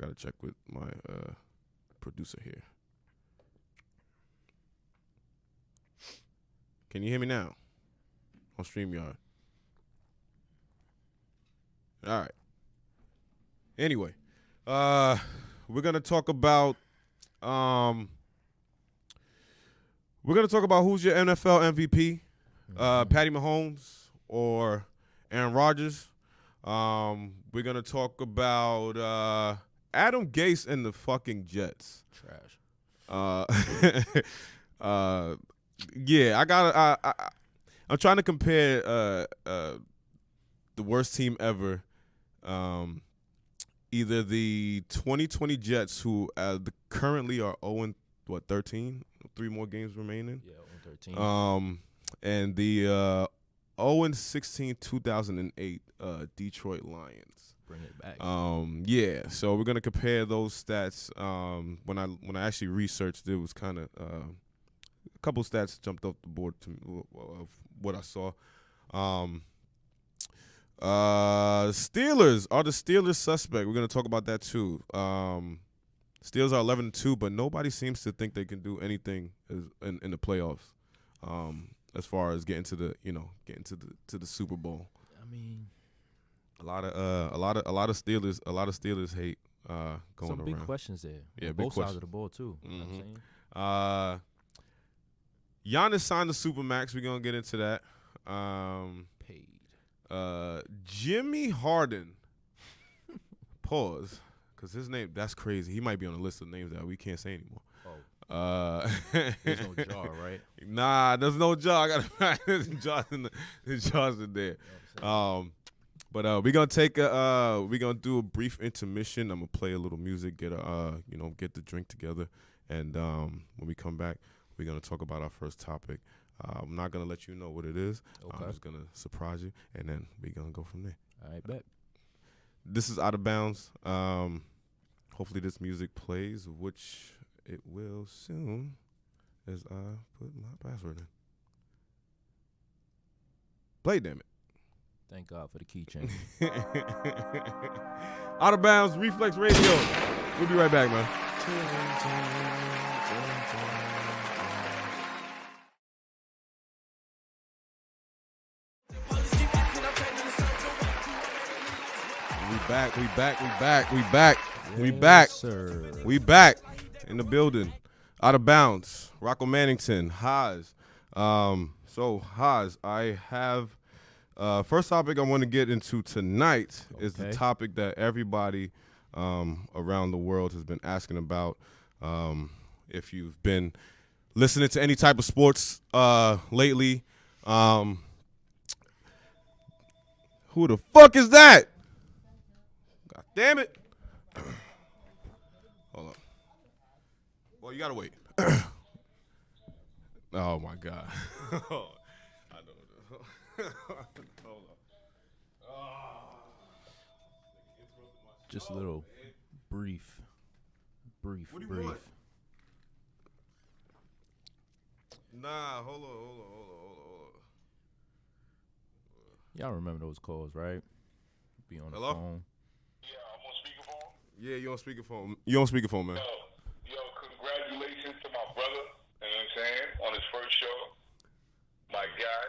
gotta check with my producer here. Can you hear me now on StreamYard? All right. Anyway, we're gonna talk about who's your NFL MVP, Patty Mahomes or Aaron Rodgers. We're gonna talk about Adam Gase and the fucking Jets. Trash. Yeah, I'm trying to compare the worst team ever. Either the 2020 Jets, who currently are 0-13, 3 more games remaining. Yeah, 0-13. And the 0-16 2008 Detroit Lions. Bring it back. Yeah. So we're gonna compare those stats. When I actually researched, it was kind of a couple stats jumped off the board to me of what I saw. Steelers are the Steelers suspect. We're gonna talk about that too. Steelers are 11-2, but nobody seems to think they can do anything in the playoffs. As far as getting to the Super Bowl. I mean, a lot of Steelers hate going some around. big questions there. Yeah, both sides of the ball too. Mm-hmm. You know what I'm saying? Giannis signed the Supermax. We're gonna get into that. Paid. Jimmy Harden. Pause, because his name, that's crazy. He might be on the list of names that we can't say anymore. Oh. There's no jar, right? Nah, there's no jar. There's jars in there. But we're gonna do a brief intermission. I'm gonna play a little music, get the drink together, and when we come back, we're gonna talk about our first topic. I'm not gonna let you know what it is. Okay. I'm just gonna surprise you, and then we're gonna go from there. All right, bet. This is Out of Bounds. Hopefully this music plays, which it will soon, as I put my password in. Play, damn it. Thank God for the keychain. Out of Bounds, Reflex Radio. We'll be right back, man. We back. Sir. We back in the building. Out of Bounds. Rockomannington, Hass. So Hass, I have first topic I want to get into tonight is the topic that everybody around the world has been asking about. If you've been listening to any type of sports lately, who the fuck is that? God damn it. Hold on. Well, you gotta wait. Oh my God. I don't know. Hold on. Just a little brief. What do you want? Nah, hold on. Y'all remember those calls, right? Be on the Hello? phone. Yeah, I'm on speakerphone. Yeah, you on speakerphone. You on speakerphone, man. Yo, congratulations to my brother, you know what I'm saying, on his first show. My guy.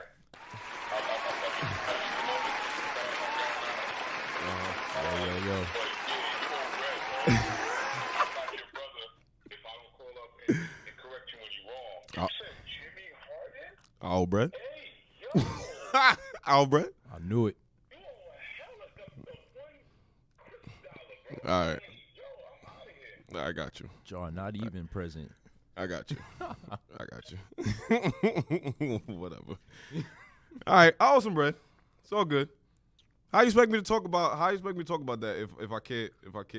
Yo. But yeah, you know, Red, I'm not your brother if I don't call up and correct you when you're wrong. You said Jimmy Harden? Albrecht. Hey, yo. Albrecht. I knew it. You know what? Hell of the $1 bro. All right. Yo, I'm out of here. I got you. Jar not even present. I got you. Whatever. All right. I owe some bread. It's all good. How you expect me to talk about that if I can't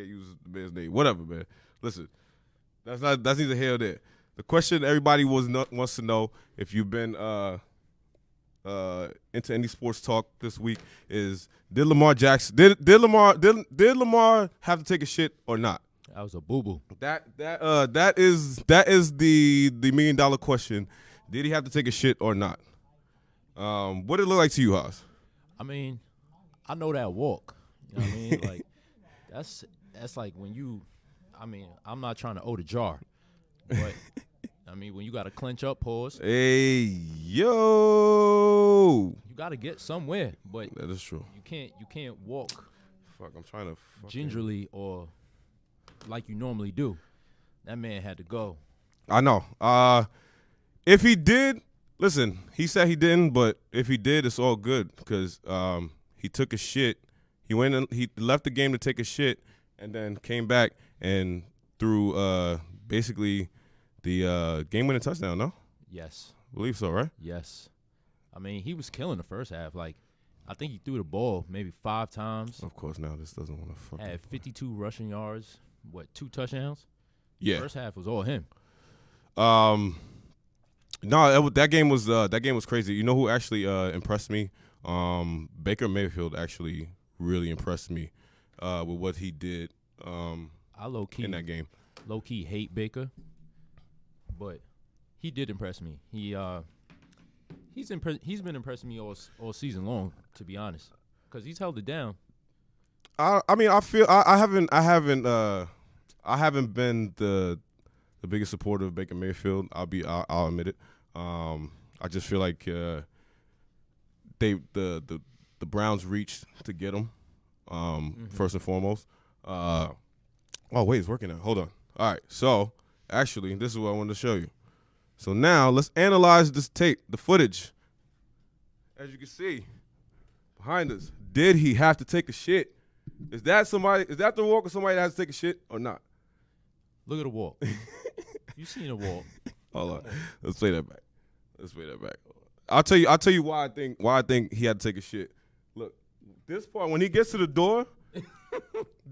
use the man's name? Whatever, man. Listen, that's neither here nor there. The question everybody wants to know, if you've been into any sports talk this week, is did Lamar Jackson did Lamar have to take a shit or not? That was a boo-boo. That is the $1 million question. Did he have to take a shit or not? What did it look like to you, Hass? I mean, I know that walk. You know what I mean? Like, that's like when you. I mean, I'm not trying to owe the jar, but I mean when you got to clench up, pause. Hey yo, You got to get somewhere, but that is true. you can't walk Fuck, I'm trying to gingerly or like you normally do. That man had to go. I know. If he did, listen, he said he didn't, but if he did, it's all good because he took a shit. He went and he left the game to take a shit and then came back and threw basically the game-winning touchdown, no? Yes. I believe so, right? Yes. I mean, he was killing the first half. Like, I think he threw the ball maybe 5 times. Of course, now this doesn't want to fucking. Had 52 rushing yards. 2 touchdowns? Yeah. First half was all him. No, that game was crazy. You know who actually impressed me? Baker Mayfield actually really impressed me with what he did I low-key in that game. Low-key hate Baker, but he did impress me. He's been impressing me all season long, to be honest, because he's held it down. I mean, I feel I haven't been the biggest supporter of Baker Mayfield. I'll admit it. I just feel like the Browns reached to get him first and foremost. Oh wait, it's working now. Hold on. All right, so actually, this is what I wanted to show you. So now let's analyze this tape, the footage. As you can see behind us, did he have to take a shit? Is that the walk of somebody that has to take a shit or not? Look at the walk. You seen the walk? Hold on. Let's play that back. I'll tell you why I think he had to take a shit. Look, this part when he gets to the door,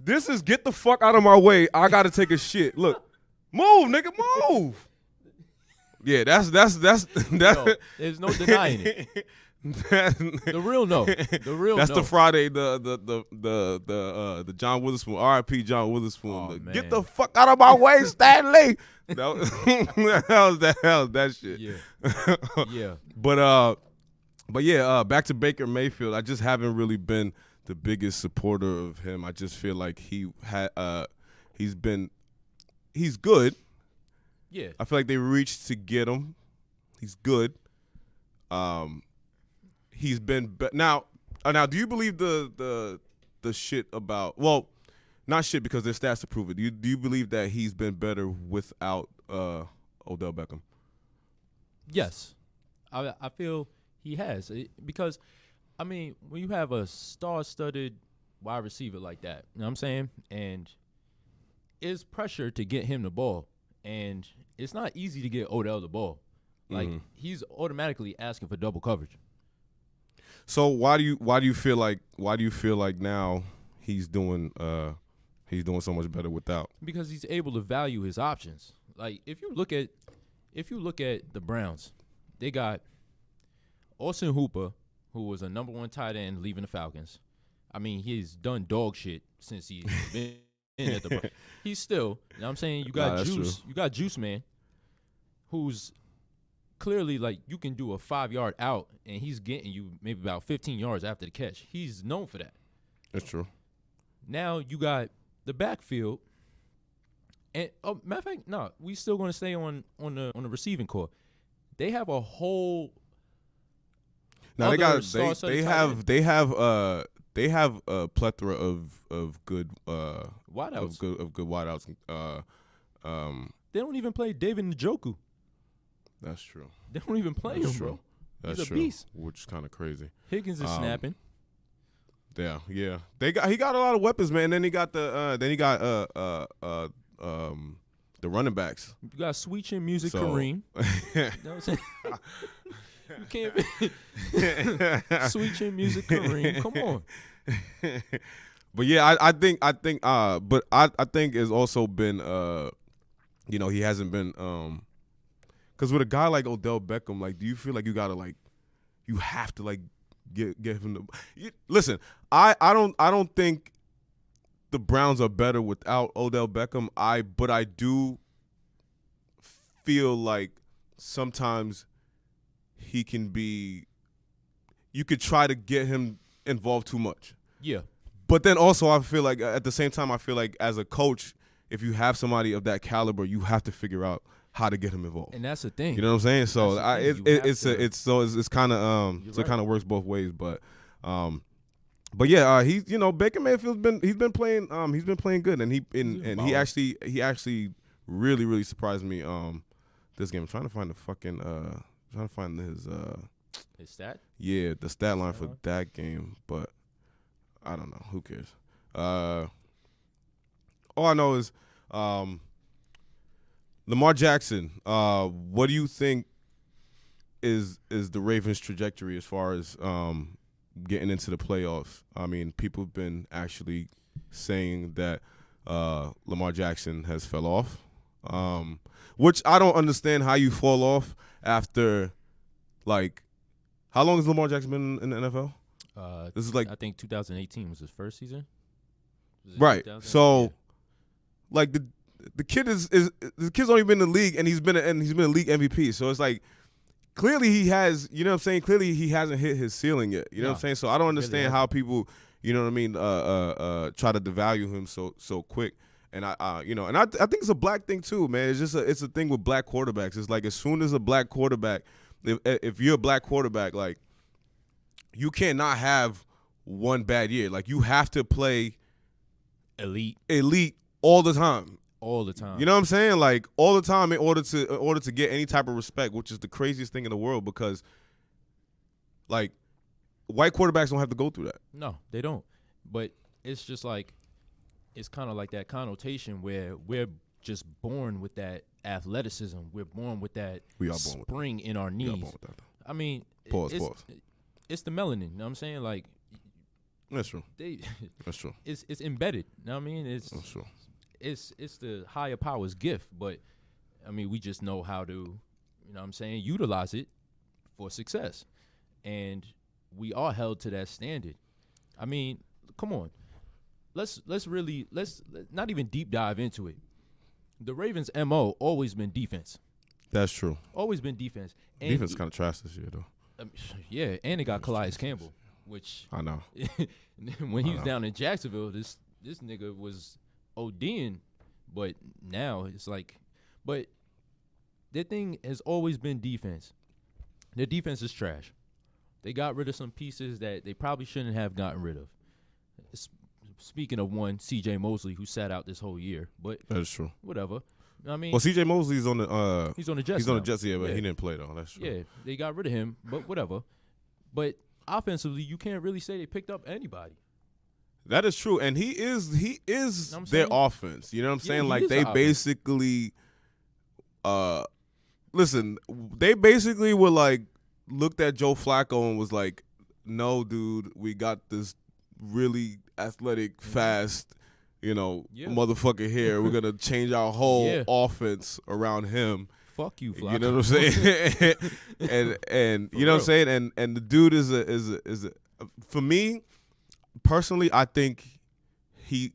this is get the fuck out of my way. I gotta take a shit. Look, move, nigga, move. Yeah, that's No, there's no denying it. The real no. That's the Friday, the John Witherspoon, R.I.P. John Witherspoon. Oh, Get the fuck out of my way, Stanley. That was that shit. Yeah. Yeah. But yeah, back to Baker Mayfield. I just haven't really been the biggest supporter of him. I just feel like he's good. Yeah. I feel like they reached to get him. He's good. He's been now. Do you believe the shit about? Well, not shit because there's stats to prove it. Do you believe that he's been better without Odell Beckham? Yes, I feel he has because, I mean, when you have a star-studded wide receiver like that, you know what I'm saying, and it's pressure to get him the ball, and it's not easy to get Odell the ball. Like he's automatically asking for double coverage. So why do you feel like now he's doing so much better without? Because he's able to value his options. Like if you look at the Browns, they got Austin Hooper, who was a number 1 tight end leaving the Falcons. I mean, he's done dog shit since he's been at the Browns. He's still, you know what I'm saying? You got Juice. You got Juice Man, who's clearly like you can do a 5-yard out and he's getting you maybe about 15 yards after the catch. He's known for that. That's true. Now you got the backfield. And matter of fact, no, we still going to stay on the receiving core. They have a whole. Now they have a plethora of good wideouts. Of good wideouts. They don't even play David Njoku. That's true. They don't even play him, bro. That's He's a true. beast. Which is kind of crazy. Higgins is snapping. Yeah. He got a lot of weapons, man. Then he got the running backs. You got Sweet Chin Music Kareem. You know what I'm saying? You can't Sweet Chin Music Kareem. Come on. But yeah, I think it's also been he hasn't been because with a guy like Odell Beckham, like, do you feel like you have to like get him the listen? I don't think the Browns are better without Odell Beckham. But I do feel like sometimes he can be. You could try to get him involved too much. Yeah. But then also I feel like at the same time I feel like as a coach, if you have somebody of that caliber, you have to figure out how to get him involved. And that's the thing. You know what I'm saying? So it's kind of You're so it right. kind of works both ways. But yeah, he's Baker Mayfield's been playing good, and he actually really surprised me this game. I'm trying to find His stat? Yeah, the stat line for that game, but I don't know. Who cares? All I know is Lamar Jackson. What do you think is the Ravens' trajectory as far as getting into the playoffs? I mean, people have been actually saying that Lamar Jackson has fell off, which I don't understand how you fall off after, like, how long has Lamar Jackson been in the NFL? This is like, I think 2018 was his first season. Right. So, like the kid's only been in the league and he's been a league MVP. So it's like clearly he has, you know what I'm saying? Clearly he hasn't hit his ceiling yet. You know what I'm saying? So I don't understand how people, you know what I mean, try to devalue him so quick. And I think it's a black thing too, man. It's a thing with black quarterbacks. It's like as soon as a black quarterback, if you're a black quarterback, like you cannot have one bad year. Like you have to play elite all the time. All the time. You know what I'm saying? Like all the time in order to get any type of respect, which is the craziest thing in the world because like white quarterbacks don't have to go through that. No, they don't. But it's just like it's kind of like that connotation where we're just born with that athleticism. We're born with that spring in our knees. I mean, pause. It's the melanin. You know what I'm saying? Like that's true. That's true. It's embedded. You know what I mean? That's true. It's the higher power's gift, but I mean we just know how to, you know what I'm saying, utilize it for success. And we are held to that standard. I mean, come on. Let's not even deep dive into it. The Ravens' MO always been defense. That's true. Always been defense. And defense kind of trash this year though. Yeah, and they got Calais Campbell, which I know. when he was down in Jacksonville, this nigga was ODing, but now it's like, but their thing has always been defense. Their defense is trash. They got rid of some pieces that they probably shouldn't have gotten rid of. Speaking of one, C.J. Mosley, who sat out this whole year, but that's true. Whatever. I mean, well, C.J. Mosley's on the he's on the Jets. He's on the Jets, but he didn't play though. That's true. Yeah, they got rid of him, but whatever. But offensively, you can't really say they picked up anybody. That is true, and he is their offense. You know what I'm saying? Like they basically, listen, they basically were like looked at Joe Flacco and was like, "No, dude, we got this really athletic, fast, motherfucker here. We're gonna change our whole offense around him." Fuck you, Flacco. You know what I'm saying? and you know what I'm saying? And the dude is a for me. Personally, I think he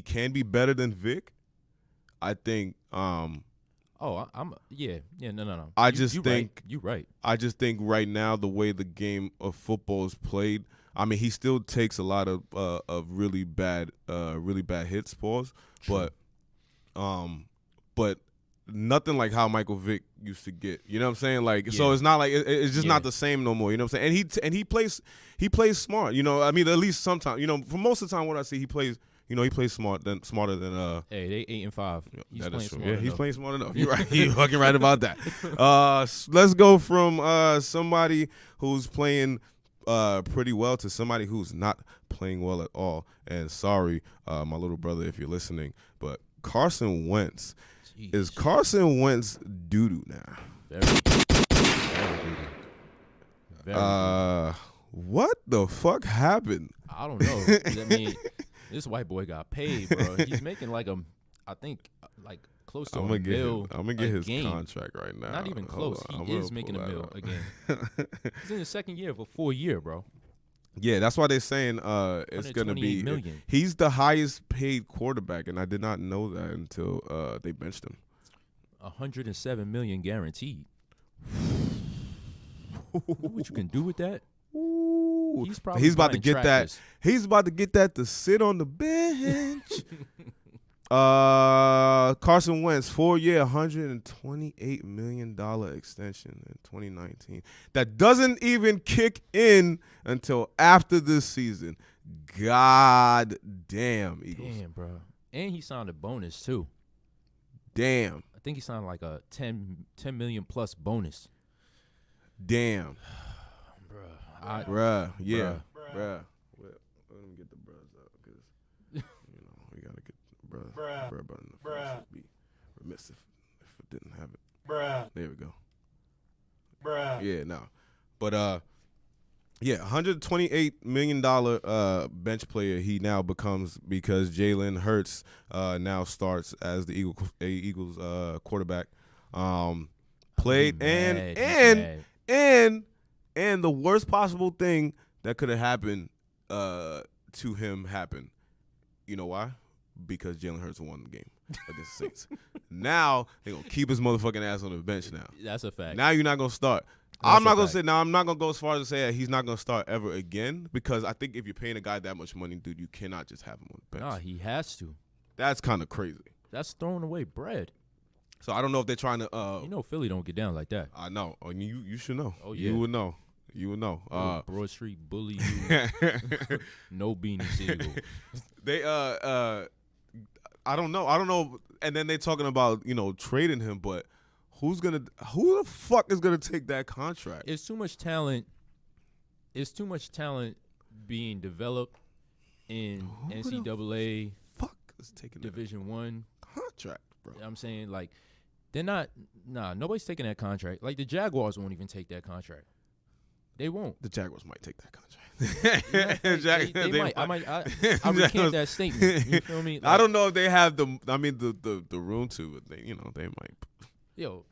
can be better than Vic. I think. No. I just think you're right. I just think right now the way the game of football is played, I mean, he still takes a lot of really bad hits, pause. True. But nothing like how Michael Vick used to get. You know what I'm saying? Like, so it's not like it's just not the same no more. You know what I'm saying? And he plays smart. You know, I mean, at least sometimes. You know, for most of the time, what I see, he plays smarter than. Hey, they 8-5. That is true. Yeah, he's playing smart enough. You're right. You're fucking right about that. Let's go from somebody who's playing pretty well to somebody who's not playing well at all. And sorry, my little brother, if you're listening, but Carson Wentz. Jeez. Is Carson Wentz doo-doo now? Very doo-doo. What the fuck happened? I don't know. I mean, this white boy got paid, bro. He's making like close to $1 million. I'm gonna get his contract right now. Not even close. He is making $1 million again. He's in his second year of a 4-year, bro. Yeah, that's why they're saying it's gonna be. Million. He's the highest paid quarterback, and I did not know that until they benched him. $107 million guaranteed. You know what you can do with that? Ooh, Ooh, He's probably he's about to buying get tractors. that. He's about to get that to sit on the bench. Carson Wentz, 4-year, $128 million extension in 2019. That doesn't even kick in until after this season. God damn, Eagles. Damn, bro. And he signed a bonus too. Damn. I think he signed like a 10 million plus bonus. Damn. Bruh. Yeah. Bruh. Let me get the bruhs up because, we got to get bruh button. It'd be remiss if it didn't have it. There we go. Yeah, no. But, yeah, $128 million bench player he now becomes because Jalen Hurts now starts as the Eagles quarterback. Played and the worst possible thing that could have happened to him happened. You know why? Because Jalen Hurts won the game against the Saints. Now they're gonna keep his motherfucking ass on the bench now. That's a fact. Now you're not gonna start. I'm not gonna go as far as to say that he's not gonna start ever again because I think if you're paying a guy that much money, dude, you cannot just have him on the bench. Nah, he has to. That's kind of crazy. That's throwing away bread. So I don't know if they're trying to. Philly don't get down like that. I know. Oh, you should know. Oh yeah. You would know. You would know. Broad Street bully you. No beanie Siegel. They I don't know. And then they talking about trading him, but who the fuck is gonna take that contract? It's too much talent. It's too much talent being developed in NCAA. Fuck is taking Division One contract, bro. I'm saying like they're not. Nah, nobody's taking that contract. Like the Jaguars won't even take that contract. They won't. The Jaguars might take that contract. They might. I recant that statement. You feel me? Like, I don't know if they have the room to, but they might. Yo,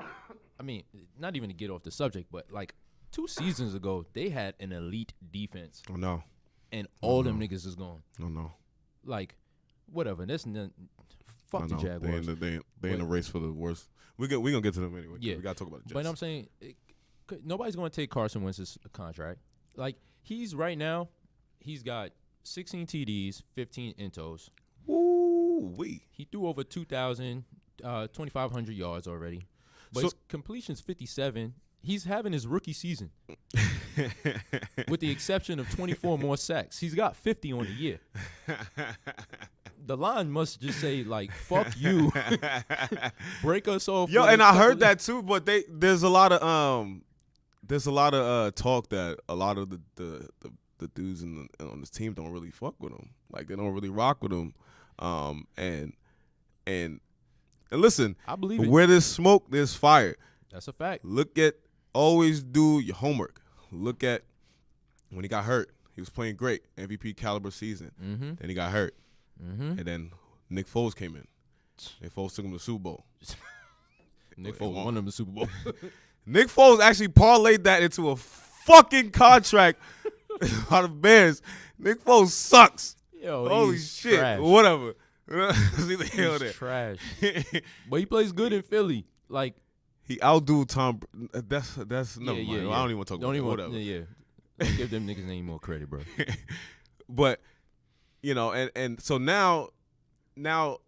I mean, not even to get off the subject, but like 2 seasons ago, they had an elite defense. Oh no. And all them niggas is gone. Oh no. Like, whatever. Fuck the Jaguars. They in the race for the worst. We gonna get to them anyway. Yeah. We gotta talk about the Jets. But I'm saying nobody's gonna take Carson Wentz's contract. Like he's got 16 TDs, 15 intos. Ooh wee. He threw over 2,500 yards already. But his completion's 57. He's having his rookie season. With the exception of 24 more sacks. He's got 50 on the year. The line must just say, like, fuck you. Break us off. Yo, and I heard that too, but there's a lot of talk that a lot of the dudes on this team don't really fuck with him. Like, they don't really rock with him. And listen, I believe it. Where there's smoke, there's fire. That's a fact. Always do your homework. Look at when he got hurt. He was playing great, MVP caliber season. Mm-hmm. Then he got hurt. Mm-hmm. And then Nick Foles came in. Nick Foles took him to the Super Bowl. Nick Foles won him the Super Bowl. Nick Foles actually parlayed that into a fucking contract out of Bears. Nick Foles sucks. Yo, holy shit. Trash. Whatever. He's trash. But he plays good in Philly. Like, he outdoed Tom. That's never mind. Yeah. I don't even want to talk about that. Whatever. Yeah. Don't give them niggas any more credit, bro. But and so now the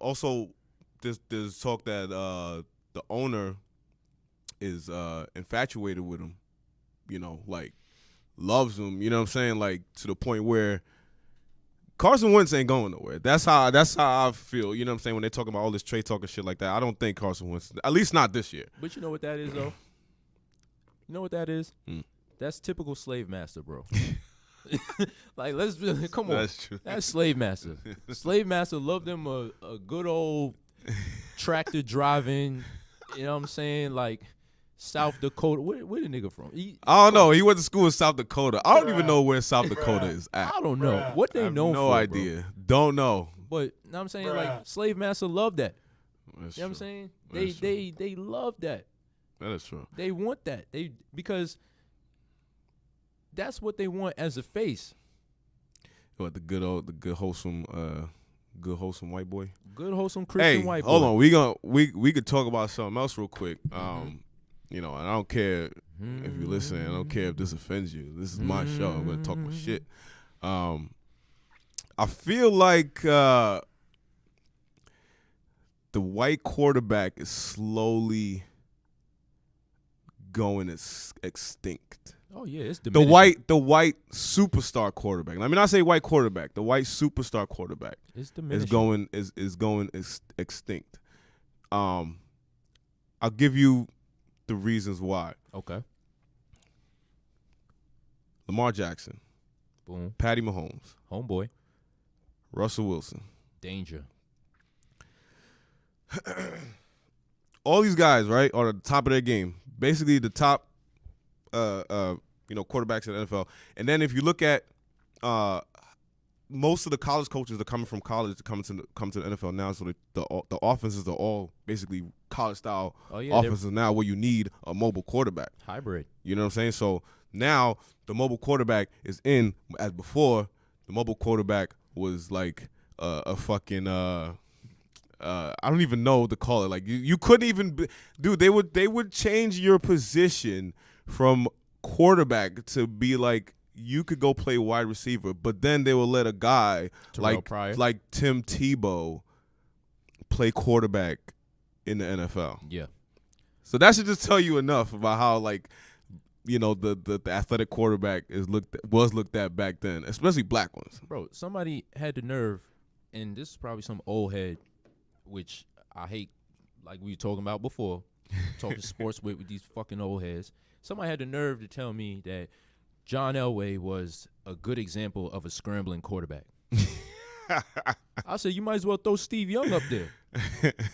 also there's talk that the owner is infatuated with him. Like loves him. You know what I'm saying? Like to the point where Carson Wentz ain't going nowhere. That's how I feel. You know what I'm saying? When they talking about all this trade talk and shit like that, I don't think Carson Wentz, at least not this year. But you know what that is, though? You know what that is? Hmm. That's typical slave master, bro. Like, come on. That's true. That's slave master. Slave master loved them a good old tractor driving, you know what I'm saying? Like, South Dakota. Where the nigga from? I don't know. He went to school in South Dakota. I don't even know where South Dakota is at. I don't know. What they known for, no idea. Bro. Don't know. But, you know what I'm saying? Like, slave master loved that. That's you know what I'm saying? They love that. That is true. They want that. Because that's what they want as a face. What, the good wholesome white boy? Good wholesome Christian white boy. Hold on. We could talk about something else real quick. And I don't care If you listen, I don't care if this offends you. This is my show. I'm going to talk my shit. I feel like the white quarterback is slowly going extinct. Oh yeah, it's The diminishing. white superstar quarterback. I mean, I say white quarterback. The white superstar quarterback It's is diminishing. going extinct. I'll give you the reasons why. Okay. Lamar Jackson, Boom. Patty Mahomes, Homeboy. Russell Wilson. Danger. All these guys, right, are at the top of their game. Basically, the top, quarterbacks in the NFL. And then if you look at most of the college coaches that are coming from college to come to the NFL now, so the offenses are all basically college style offenses now, where you need a mobile quarterback. Hybrid. You know what I'm saying? So now the mobile quarterback is in. As before, the mobile quarterback was like a fucking. I don't even know what to call it. Like you couldn't even dude. They would change your position from quarterback to be like you could go play wide receiver, but then they will let a guy like Tim Tebow play quarterback in the NFL. Yeah. So that should just tell you enough about how the athletic quarterback was looked at back then, especially black ones. Bro, somebody had the nerve, and this is probably some old head, which I hate, like we were talking about before, talking sports with these fucking old heads. Somebody had the nerve to tell me that John Elway was a good example of a scrambling quarterback. I said, you might as well throw Steve Young up there.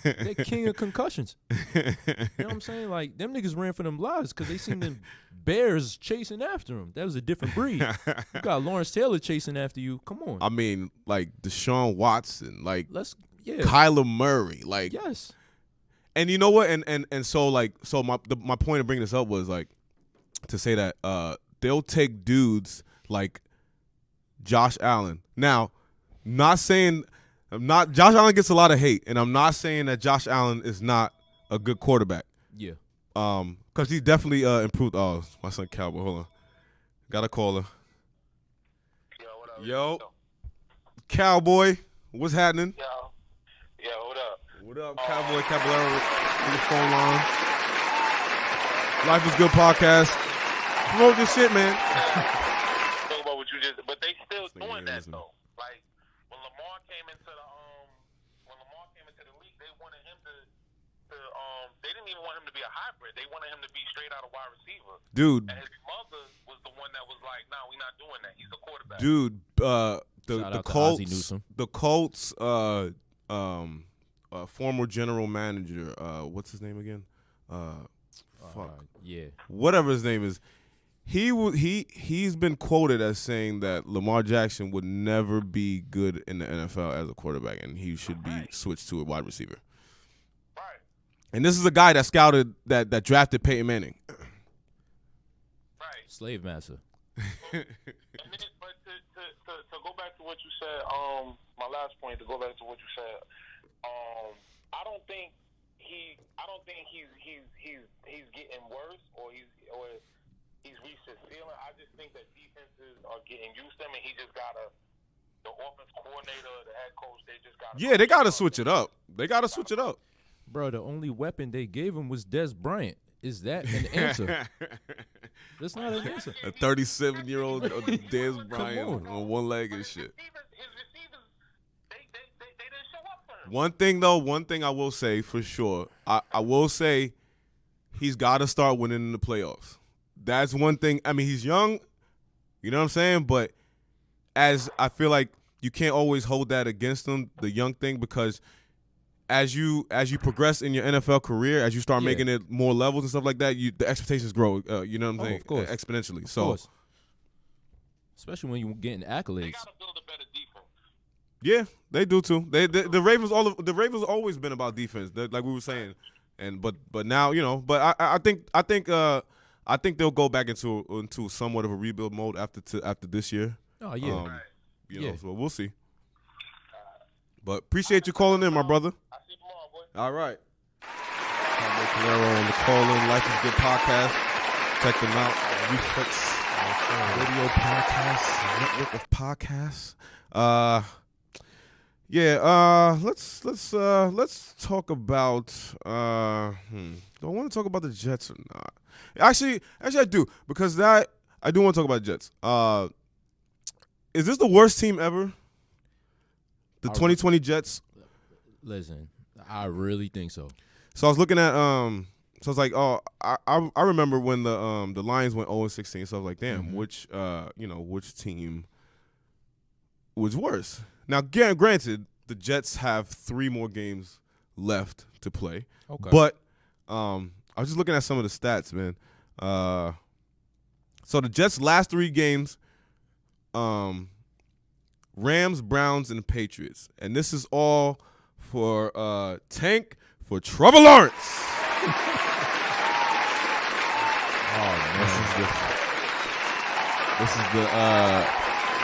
They're king of concussions. You know what I'm saying? Like, them niggas ran for them lives because they seen them bears chasing after them. That was a different breed. You got Lawrence Taylor chasing after you. Come on. I mean, like Deshaun Watson, like Yeah. Kyler Murray, like Yes. And you know what? And so my point of bringing this up was like to say that they'll take dudes like Josh Allen. Now, Josh Allen gets a lot of hate, and I'm not saying that Josh Allen is not a good quarterback. Yeah. Because he definitely improved. Oh, my son Cowboy, hold on. Got a caller. Yo, what up? Yo, Cowboy, what's happening? Yo, what up? What up, Cowboy Caballero on the phone line? Life is Good podcast. Promote this shit, man. Talk about what you just, but they still doing that though. Like when Lamar came into the league, they wanted him to they didn't even want him to be a hybrid. They wanted him to be straight out a wide receiver. Dude. And his mother was the one that was like, "No, we're not doing that. He's a quarterback." Dude, the Colts former general manager, what's his name again? Yeah. Whatever his name is. He's been quoted as saying that Lamar Jackson would never be good in the NFL as a quarterback, and he should be switched to a wide receiver. Right. And this is a guy that scouted that drafted Peyton Manning. Right. Slave master. But to go back to what you said, my last point. To go back to what you said, I don't think he's getting worse or he's reached his ceiling. I just think that defenses are getting used to him, and he just the offense coordinator, the head coach, they just got. Yeah, they got to switch it up. Bro, the only weapon they gave him was Des Bryant. Is that an answer? That's not an answer. A 37-year-old Dez Bryant on one leg and shit. His receivers, they didn't show up for him. One thing I will say for sure, I will say he's got to start winning in the playoffs. That's one thing. I mean, he's young, you know what I'm saying? But as I feel like you can't always hold that against him, the young thing, because as you progress in your NFL career, as you start making it more levels and stuff like that, the expectations grow. You know what I'm saying? Of course. Exponentially. Of so, course. Especially when you're getting accolades. They got to build a better defense. yeah, they do too. The Ravens always been about defense, like we were saying, but now But I think they'll go back into somewhat of a rebuild mode after this year. Oh yeah. So we'll see. But appreciate you calling in, my brother. I see you tomorrow, boy. All right. Cowboy Calero on the call in Life is Good podcast. Check them out. Reflex Radio Podcast, network of podcasts. Let's talk about. Do I want to talk about the Jets or not? Actually, I do, because I do want to talk about the Jets. Is this the worst team ever? The 2020 Jets. Listen, I really think so. So I was looking at so I was like, oh, I remember when the Lions went 0-16. So I was like, damn, which team was worse? Now, granted, the Jets have 3 more games left to play. Okay. But I was just looking at some of the stats, man. So the Jets' last 3 games, Rams, Browns, and Patriots. And this is all for Tank for Trevor Lawrence.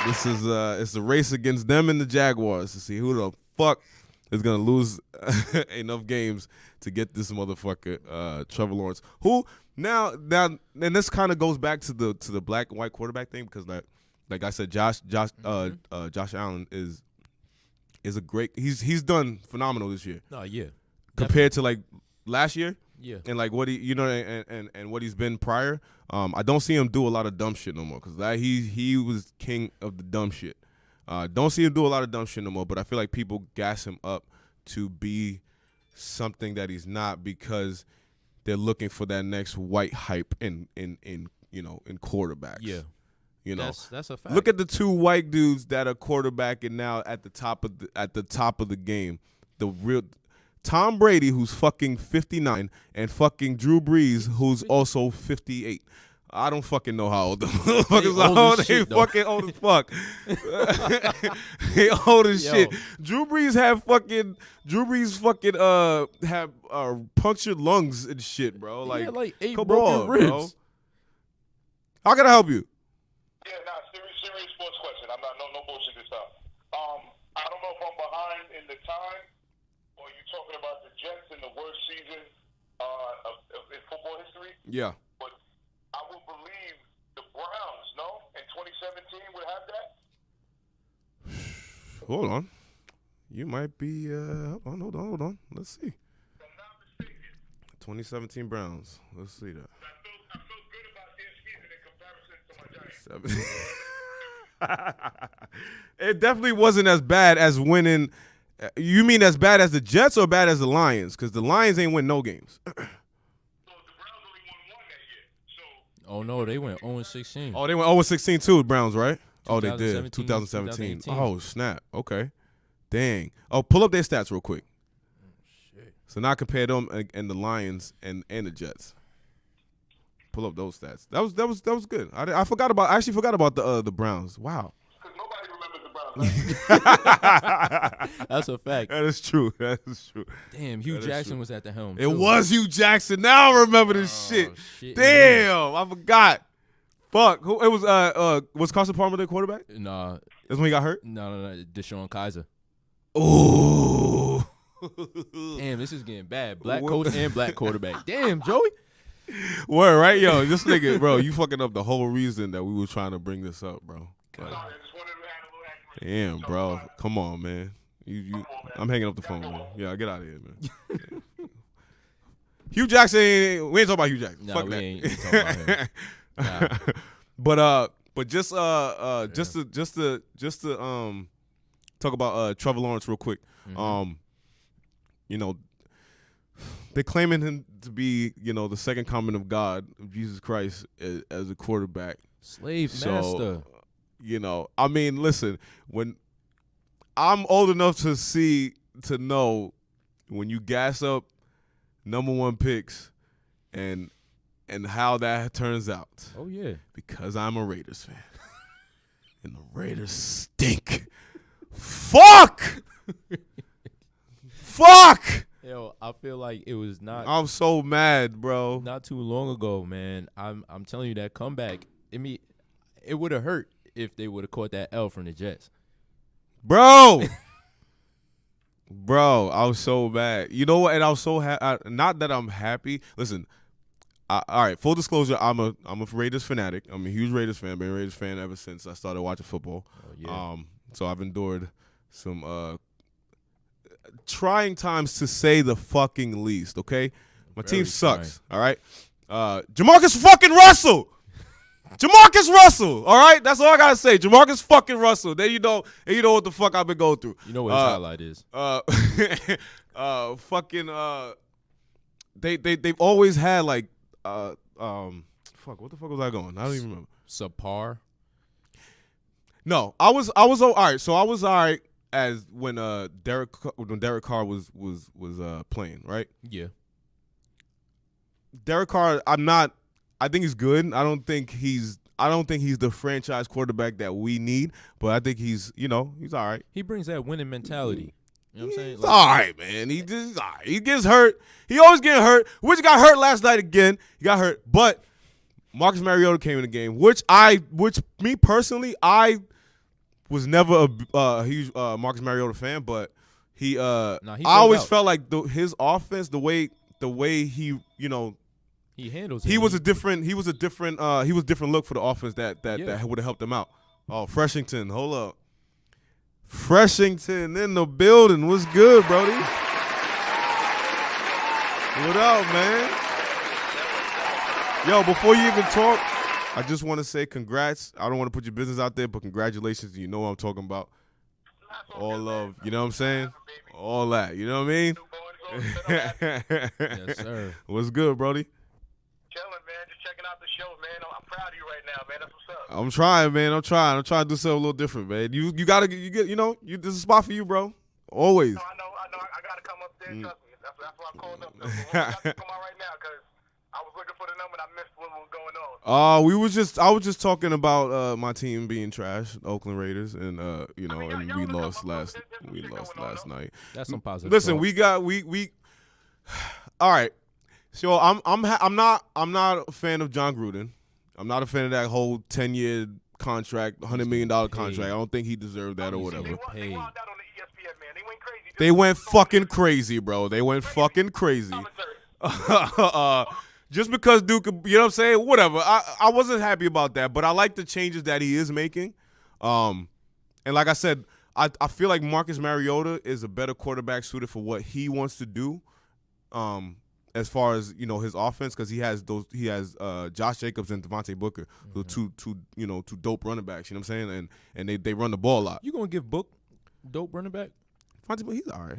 It's the race against them and the Jaguars to see who the fuck is gonna lose enough games to get this motherfucker Trevor Lawrence. Who now and this kind of goes back to the black and white quarterback thing, because like I said, Josh Allen is a great. He's done phenomenal this year. Oh yeah. Compared to like last year. Yeah. And like what and what he's been prior. I don't see him do a lot of dumb shit no more, because he was king of the dumb shit. Don't see him do a lot of dumb shit no more, but I feel like people gas him up to be something that he's not, because they're looking for that next white hype in quarterbacks. Yeah. You know, that's a fact. Look at the 2 white dudes that are quarterbacking now at the top of the game. The real Tom Brady, who's fucking 59, and fucking Drew Brees, who's also 58. I don't fucking know how old the motherfuckers are. They fucking old as fuck. They old as shit. Drew Brees have punctured lungs and shit, bro. Like, like 8 come broken on, ribs. bro. How can I help you? Yeah, serious sports question. I'm not no bullshit this time. I don't know if I'm behind in the time, or you talking about the Jets in the worst season in football history. Yeah. But I would believe the Browns, no, in 2017 would have that. Hold on. You might be. Hold on. Let's see. If I'm not mistaken. 2017 Browns. Let's see that. I feel good about their season in comparison to my Giants. It definitely wasn't as bad as winning. You mean as bad as the Jets or bad as the Lions? Because the Lions ain't win no games. So the Browns only won 1 that year. So. Oh no, they went 0-16. Oh, they went 0-16 too, the Browns, right? Oh, they did. 2017. Oh, snap. Okay. Dang. Oh, pull up their stats real quick. Shit. So now compare them and the Lions and the Jets. Pull up those stats. That was good. I actually forgot about the Browns. Wow. Because nobody remembers the Browns. That's a fact. That is true. Damn, Hugh Jackson was at the helm. It was Hugh Jackson. Now I remember this shit. Damn, I forgot. Fuck. Who it was Carson Palmer the quarterback? Nah. That's when he got hurt? No. Deshaun Kaiser. Ooh. Damn, this is getting bad. Black coach and black quarterback. Damn, Joey. Word, right? Yo, this nigga, bro, you fucking up the whole reason that we were trying to bring this up, bro. Like, damn, bro. Come on, man. I'm hanging up the phone, man. Yeah, get out of here, man. Hugh Jackson, we ain't talking about Hugh Jackson. Nah, Fuck we that. ain't talking about him. Nah. But just to talk about Trevor Lawrence real quick. Mm-hmm. They're claiming him to be, the second coming of God, of Jesus Christ, as a quarterback. Slave master. I mean, listen, when I'm old enough to know when you gas up number 1 picks and how that turns out. Oh, yeah. Because I'm a Raiders fan. And the Raiders stink. Fuck! Fuck! Yo, I feel like it was not. I'm so mad, bro. Not too long ago, man. I'm telling you that comeback. It would have hurt if they would have caught that L from the Jets. Bro, I was so mad. You know what? And I was so not that I'm happy. Listen, all right, full disclosure, I'm a Raiders fanatic. I'm a huge Raiders fan. Been a Raiders fan ever since I started watching football. So I've endured some trying times, to say the fucking least, okay? My team sucks, all right? Jamarcus fucking Russell! Jamarcus Russell, all right? That's all I got to say. Jamarcus fucking Russell. Then you know what the fuck I've been going through. You know what his highlight is. They've always had, like, what the fuck was I going? I don't even remember. Subpar? No, I was all right. So I was all right as when Derek Carr was playing, right? Yeah. Derek Carr, I think he's good. I don't think he's the franchise quarterback that we need, but I think he's all right. He brings that winning mentality. You know what I'm saying? He's all right, man. He's all right. He gets hurt. He always getting hurt. Which got hurt last night again. He got hurt, but Marcus Mariota came in the game, which me personally, I was never a huge Marcus Mariota fan, but I always felt like his offense, the way he he handles. He was a different look for the offense that would have helped him out. Oh, Freshington, hold up. Freshington in the building. What's good, Brody? What up, man? Yo, before you even talk, I just want to say congrats. I don't want to put your business out there, but congratulations. You know what I'm talking about. All love. You know what I'm saying? All that. You know what I mean? Yes, sir. What's good, Brody? Chilling, man. Just checking out the show, man. I'm proud of you right now, man. That's what's up. I'm trying, man. I'm trying to do something a little different, man. You gotta get this is a spot for you, bro. Always. No, I know. I gotta come up there. Trust me. That's why I'm calling up. I got to come out right now because I was looking for the number and I missed what was going on. I was just talking about my team being trash, Oakland Raiders, and we lost last night. That's some positive. Listen, talk. we all right. So I'm not a fan of John Gruden. I'm not a fan of that whole 10-year contract, $100 million contract. I don't think he deserved that or whatever. They went out on the ESPN, man. They went crazy. They went fucking crazy, bro. They went fucking crazy. Just because Duke, you know what I'm saying? Whatever. I wasn't happy about that, but I like the changes that he is making. And like I said, I feel like Marcus Mariota is a better quarterback suited for what he wants to do. As far as his offense, because he has Josh Jacobs and Devontae Booker, who two dope running backs. You know what I'm saying? And they run the ball a lot. You gonna give Book dope running back? Devontae, he's all right.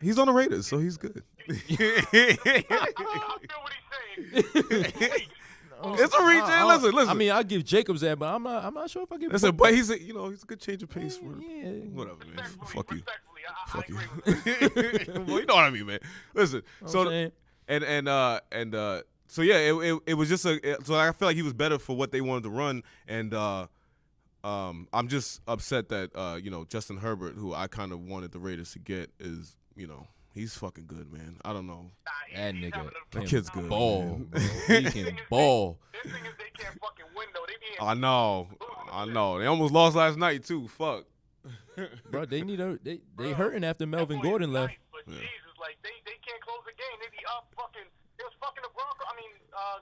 He's on the Raiders, so he's good. I feel what he's saying. It's a reach. Listen. I mean, I give Jacobs that, but I'm not sure if I give. Listen, but he's a good change of pace for whatever, man. Fuck you. Fuck you. Well, you know what I mean, man. Listen, so. So yeah, it was just so I feel like he was better for what they wanted to run, and I'm just upset that Justin Herbert, who I kind of wanted the Raiders to get, is he's fucking good, man. I don't know. That nigga, that kid's good. Ball, bro. He can ball. This thing is they can't fucking win though. They be I know. They almost lost last night too. Fuck. Bro, they need they hurting after Melvin Gordon left. Nice, but Jesus, like they can't close the game. They be up fucking. It was fucking the Broncos. I mean,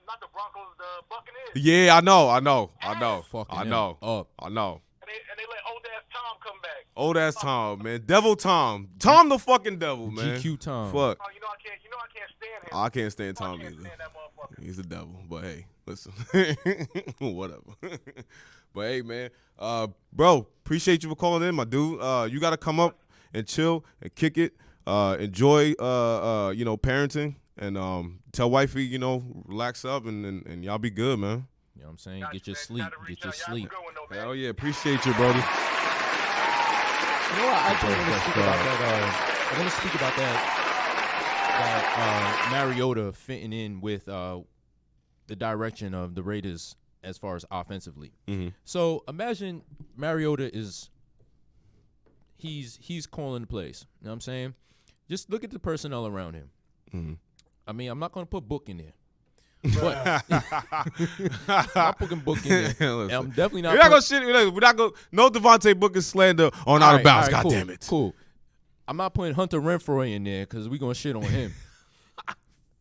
not the Broncos, the Buccaneers. Yeah, I know. I know. And they let old ass Tom come back. Old ass Tom, man. Devil Tom. Tom the fucking devil, man. GQ Tom. Fuck. Oh, I can't stand him. I can't stand Tom I can't either. stand that motherfucker. He's a devil, but hey, listen, whatever. But hey, man, bro, appreciate you for calling in, my dude. You got to come up and chill and kick it, enjoy, parenting, and tell wifey, relax up and y'all be good, man. You know what I'm saying? Get your sleep. Get your sleep. Hell yeah, appreciate you, brody. You know what? I want to speak about that. I want to speak about that Mariota fitting in with the direction of the Raiders as far as offensively. Mm-hmm. So imagine Mariota he's calling the plays. You know what I'm saying? Just look at the personnel around him. Mm-hmm. I mean, I'm not going to put Book in there. But I'm putting Book in there. And I'm definitely not. We're not gonna. No Devontae Booker slander on Out of Bounds. God damn it. Cool. I'm not putting Hunter Renfrow in there because we're gonna shit on him.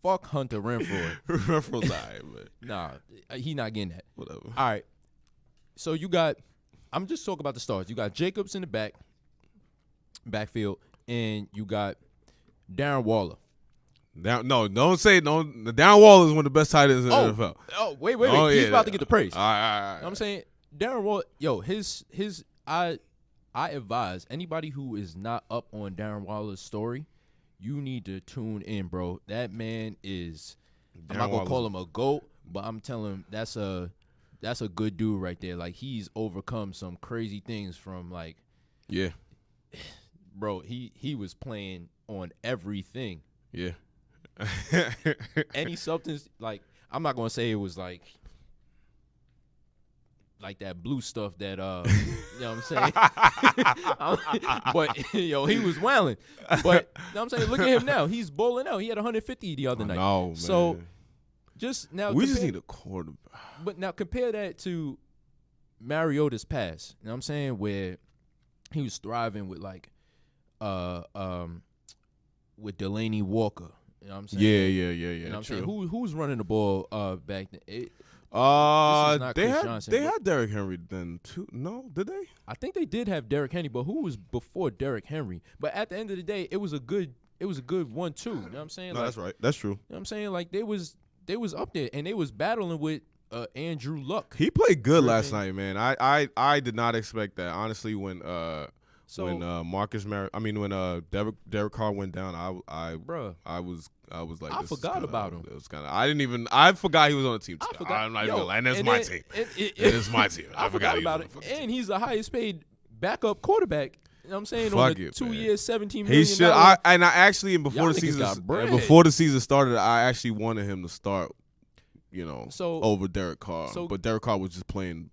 fuck Hunter Renfrow. Renfro's alright, but Nah, he not getting that. whatever. All right. So you got, I'm just talking about the stars. You got Jacobs in the backfield, and you got Darren Waller. Don't say no. Darren Waller is one of the best tight ends in the NFL. Oh, wait. Oh, He's yeah. about to get the praise. All right. I'm saying Darren Waller, I advise anybody who is not up on Darren Waller's story, you need to tune in, bro. That man is, I'm not gonna call him a GOAT, but I'm telling him that's a good dude right there. Like, he's overcome some crazy things from, like, Yeah. bro, he was playing on everything. Yeah. Any substance, like, I'm not gonna say it was like that blue stuff that you know what I'm saying. But he was wilding. But you know what I'm saying, look at him now. He's bowling out. He had 150 the other night. No, man. So just now we just need a quarterback. But now compare that to Mariota's pass. You know what I'm saying, where he was thriving with like with Delaney Walker. You know what I'm saying? Yeah. You know what I'm saying? Who's running the ball back then? They had Derrick Henry then too. No, did they? I think they did have Derrick Henry, but who was before Derrick Henry? But at the end of the day, it was a good 1-2. You know what I'm saying? No, that's right. That's true. You know what I'm saying? Like, they was up there, and they was battling with Andrew Luck. He played good last night, man. I did not expect that. Honestly, when Derek Carr went down, I was like, I forgot about him. It was kind of. I forgot he was on the team. I forgot. I'm not even gonna lie. And that's my team. It is my team. I forgot about it. And he's the highest paid backup quarterback. You know what I'm saying? Fuck on it, 2 man. years, $17 million. He should. Before the season started, I actually wanted him to start. Over Derek Carr, but Derek Carr was just playing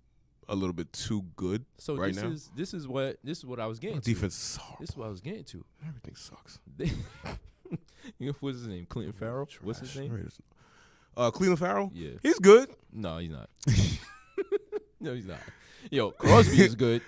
a little bit too good right now. This is what I was getting to. Defense is horrible. This is what I was getting to. Everything sucks. What's his name? Clinton Farrell? Trash. What's his name? Cleveland Farrell? Yeah. He's good. No, he's not. No, he's not. Yo, Crosby is good.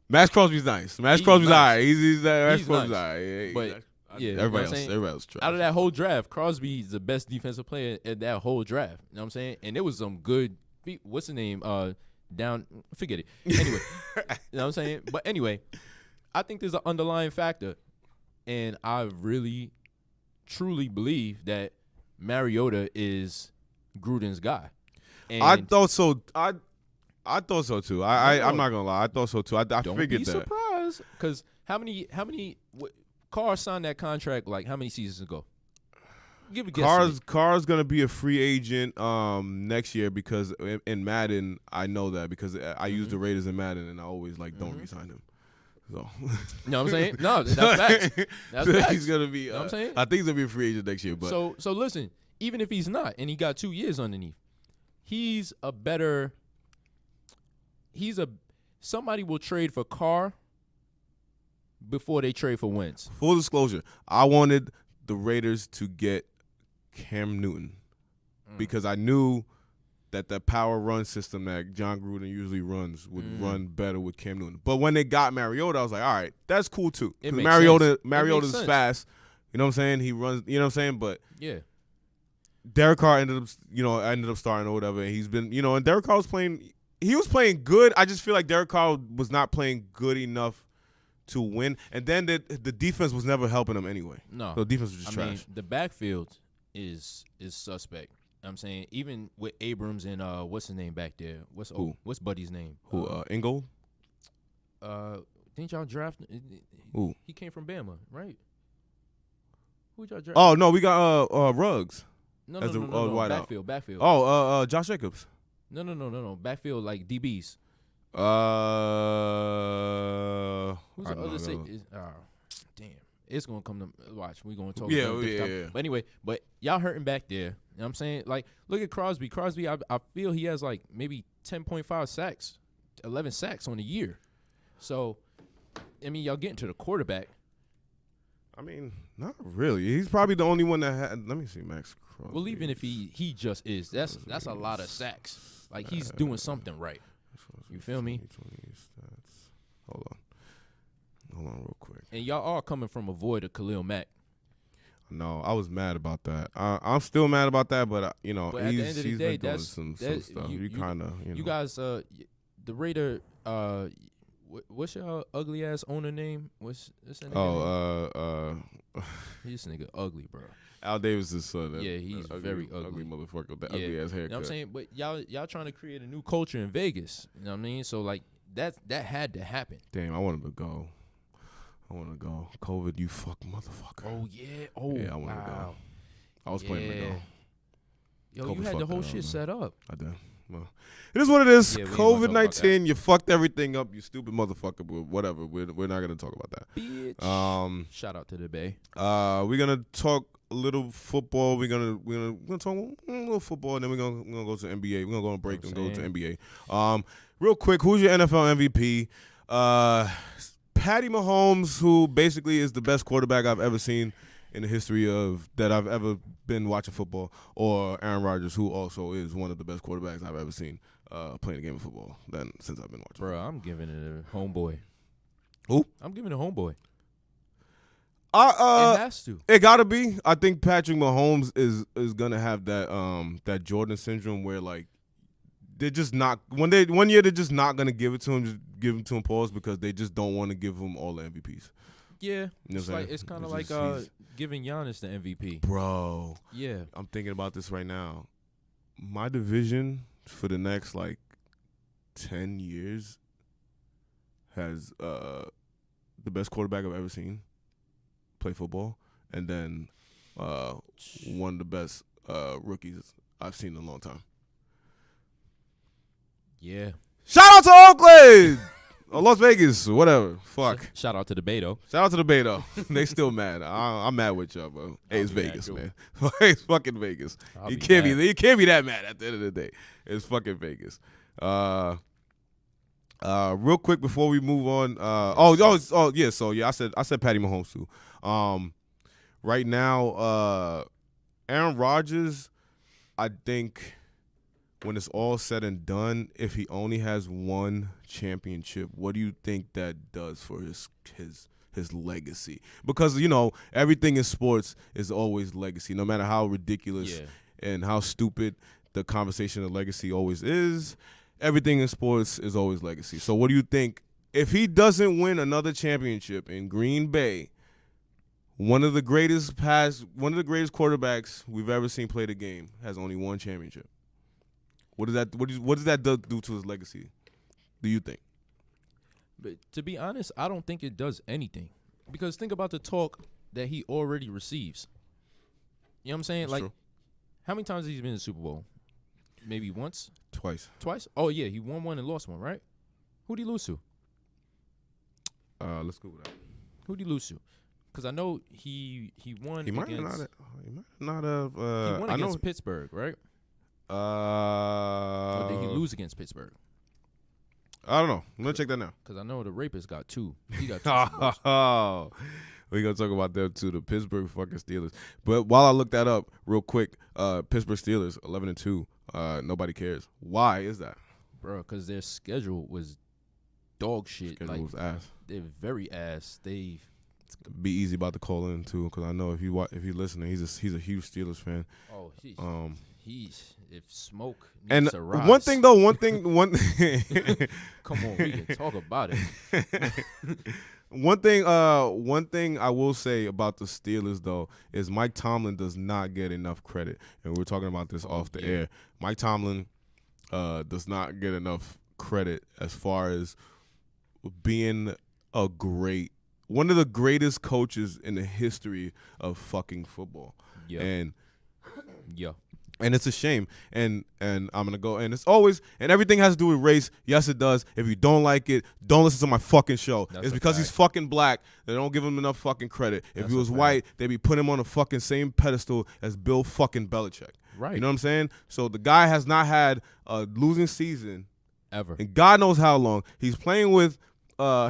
Max Crosby's nice. Max Crosby's all right. He's Crosby's nice. all right. But everybody else trash. Out of that whole draft, Crosby's the best defensive player in that whole draft. You know what I'm saying? And there was some good what's his name? Forget it. Anyway. You know what I'm saying? But anyway, I think there's an underlying factor, and I really truly believe that Mariota is Gruden's guy. And I thought so. I thought so too. I'm not gonna lie. I thought so too. I don't figured be that. surprised, because how many Carr signed that contract like how many seasons ago? Give a guess. Carr's gonna be a free agent next year, because in Madden I know that, because I use the Raiders in Madden, and I always don't re-sign him. So you know what I'm saying? No, that's facts. That's facts. He's gonna be. You know what I'm saying? I think he's gonna be a free agent next year. But so listen, even if he's not, and he got 2 years underneath, somebody will trade for Carr before they trade for Wentz. Full disclosure, I wanted the Raiders to get Cam Newton because I knew that the power run system that John Gruden usually runs would run better with Cam Newton. But when they got Mariota, I was like, all right, that's cool too. Because Mariota's fast. You know what I'm saying? He runs. You know what I'm saying? But yeah, Derek Carr ended up starting or whatever. And he's been, and Derek Carr was playing. He was playing good. I just feel like Derek Carr was not playing good enough to win. And then the defense was never helping him anyway. No, the defense was just trash. I mean, the backfield is suspect. I'm saying, even with Abrams and what's his name back there? What's Buddy's name? Ingold? Didn't y'all draft? Who? He came from Bama, right? Who y'all draft? Oh no, we got Ruggs. No, backfield. Oh, Josh Jacobs. No. Backfield, like DBs. Who's the other safety? Damn. It's going to come to watch. We're going to talk about it. Yeah. But anyway, y'all hurting back there. You know what I'm saying? Like, look at Crosby. Crosby, I feel he has like maybe 10.5 sacks, 11 sacks on the year. So, I mean, y'all getting to the quarterback. I mean, not really. He's probably the only one that had. Let me see, Max Crosby. Well, even if he just is, that's a lot of sacks. Like, he's doing something right. You feel me? 20 stats. Hold on real quick. And y'all are coming from a void of Khalil Mack. No, I was mad about that. I'm still mad about that, but you know, But at the end of the he's day, been doing that's some stuff. you kind of, you guys. The Raider. What's your ugly ass owner name? What's that nigga name? This nigga ugly, bro. Al Davis' son. Yeah, he's very ugly motherfucker with that ugly ass haircut. You know what I'm saying? But y'all trying to create a new culture in Vegas. You know what I mean? So like that had to happen. Damn, I wanted to go. COVID, you fuck motherfucker. Oh yeah. Oh yeah, I wanted to go. I was planning to go. Yo, COVID you had the whole shit set up. I did. Well, it is what it is. Yeah, COVID-19, you fucked everything up, you stupid motherfucker. But whatever. We're not gonna talk about that. Bitch. Shout out to the Bay. We're gonna talk a little football. We're gonna talk a little football, and then we're gonna go to NBA. We're gonna go on break and go to NBA. Real quick, who's your NFL MVP? Patty Mahomes, who basically is the best quarterback I've ever seen in the history of that I've ever been watching football, or Aaron Rodgers, who also is one of the best quarterbacks I've ever seen playing a game of football since I've been watching. Bro, I'm giving it a homeboy. Who? I'm giving it a homeboy. It has to. It gotta be. I think Patrick Mahomes is gonna have that Jordan syndrome where like they're just not one year they're just not gonna give it to him, just give it to him pause because they just don't want to give him all the MVPs. Yeah, you know it's kind of like giving Giannis the MVP. Bro, yeah, I'm thinking about this right now. My division for the next like 10 years has the best quarterback I've ever seen play football, and then one of the best rookies I've seen in a long time. Yeah. Shout out to Oakland! Or Las Vegas, whatever. Fuck. Shout out to the Bay, though. Shout out to the Bay, though. They still mad. I'm mad with y'all, bro. Hey, it's Vegas, man. It's fucking Vegas. You can't be that mad at the end of the day. It's fucking Vegas. Real quick before we move on. Yeah. So yeah, I said Patty Mahomes too. Right now, Aaron Rodgers, I think when it's all said and done, if he only has one championship, what do you think that does for his legacy? Because you know everything in sports is always legacy, no matter how ridiculous and how stupid the conversation of legacy always is. Everything in sports is always legacy. So what do you think if he doesn't win another championship in Green Bay? One of the greatest quarterbacks we've ever seen play the game has only one championship. What does that do to his legacy? Do you think? But to be honest, I don't think it does anything. Because think about the talk that he already receives. You know what I'm saying? That's like, true. How many times has he been in the Super Bowl? Maybe once? Twice. Oh, yeah. He won one and lost one, right? Who'd he lose to? Let's go with that. Who'd he lose to? Because I know he won He might against... not have. he won against Pittsburgh, right? Or did he lose against Pittsburgh? I don't know. I'm going to check that now. Because I know the rapist got two. He got two. Oh, we're going to talk about them too, the Pittsburgh fucking Steelers. But while I look that up real quick, Pittsburgh Steelers, 11-2. Nobody cares. Why is that? Bro, because their schedule was dog shit. Schedule was ass. They're very ass. They be easy about to call in too, because I know if you listening, he's a huge Steelers fan. Oh, he's if smoke needs and to rise. one thing come on, we can talk about it. One thing I will say about the Steelers though is Mike Tomlin does not get enough credit, and we're talking about this off the air. Mike Tomlin does not get enough credit as far as being one of the greatest coaches in the history of fucking football. Yeah. And it's a shame. And I'm gonna go, and it's always, and everything has to do with race. Yes, it does. If you don't like it, don't listen to my fucking show. It's because he's fucking black. They don't give him enough fucking credit. If he was white, they'd be putting him on the fucking same pedestal as Bill fucking Belichick. Right. You know what I'm saying? So the guy has not had a losing season ever, and God knows how long. He's playing with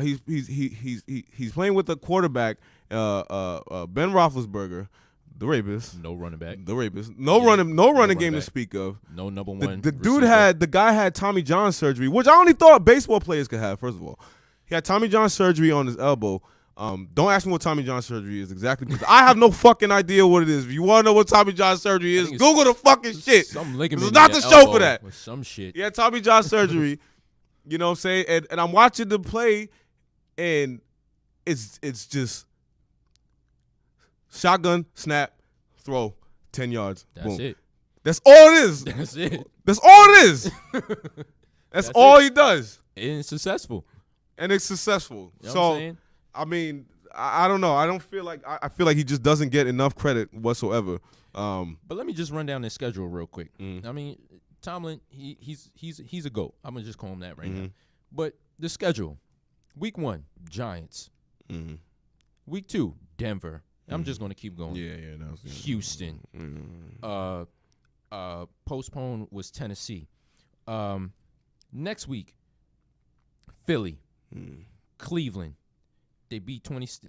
he's playing with a quarterback, Ben Roethlisberger. The rapist. No running back. The rapist. No running game back. to speak of. No number one. The guy had Tommy John surgery, which I only thought baseball players could have, first of all. He had Tommy John surgery on his elbow. Don't ask me what Tommy John surgery is exactly because I have no fucking idea what it is. If you want to know what Tommy John surgery is, Google the fucking shit. Some ligament. It's not the show for that. Or some shit. Yeah, Tommy John surgery. You know what I'm saying? And I'm watching them play, and it's just shotgun, snap, throw, 10 yards. That's boom. it. That's all it is. That's it. That's all it is. That's all he does. And it's successful. And it's successful. You know so, what I'm saying? I mean, I don't know. I don't feel like I feel like he just doesn't get enough credit whatsoever. But let me just run down his schedule real quick. I mean, Tomlin, he's a GOAT. I'm gonna just call him that right now. But the schedule: Week 1, Giants. Week 2, Denver. I'm just gonna keep going. Yeah. Houston. Postponed was Tennessee. Next week, Philly, Cleveland. They beat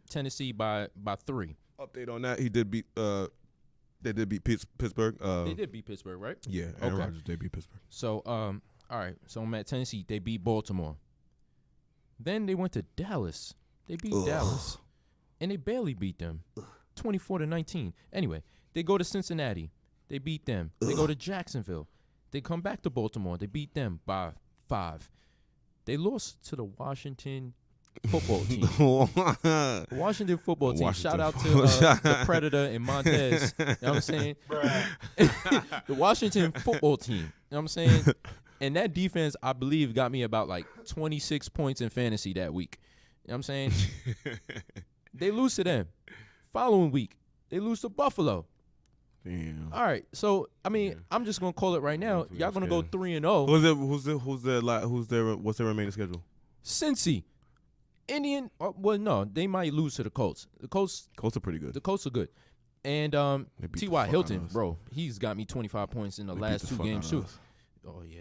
Tennessee by 3. Update on that: he did beat. They did beat Pittsburgh. They did beat Pittsburgh, right? Yeah, Aaron Rodgers did beat Pittsburgh. So, all right. So I'm at Tennessee. They beat Baltimore. Then they went to Dallas. They beat Dallas, and they barely beat them, 24-19. Anyway, they go to Cincinnati. They beat them. They go to Jacksonville. They come back to Baltimore. They beat them by 5. They lost to the Washington football team. Washington football team. Shout out to the Predator and Montez. You know what I'm saying? The Washington football team. You know what I'm saying? And that defense, I believe, got me about like 26 points in fantasy that week. You know what I'm saying? They lose to them. Following week, they lose to Buffalo. Damn. All right. So, I mean, I'm just going to call it right now. Y'all going to go 3-0. What's their remaining schedule? Cincy. Indian, well, no, they might lose to the Colts. Colts are pretty good. The Colts are good. And T.Y. Hilton, bro, he's got me 25 points in the last 2 games, too. Oh, yeah.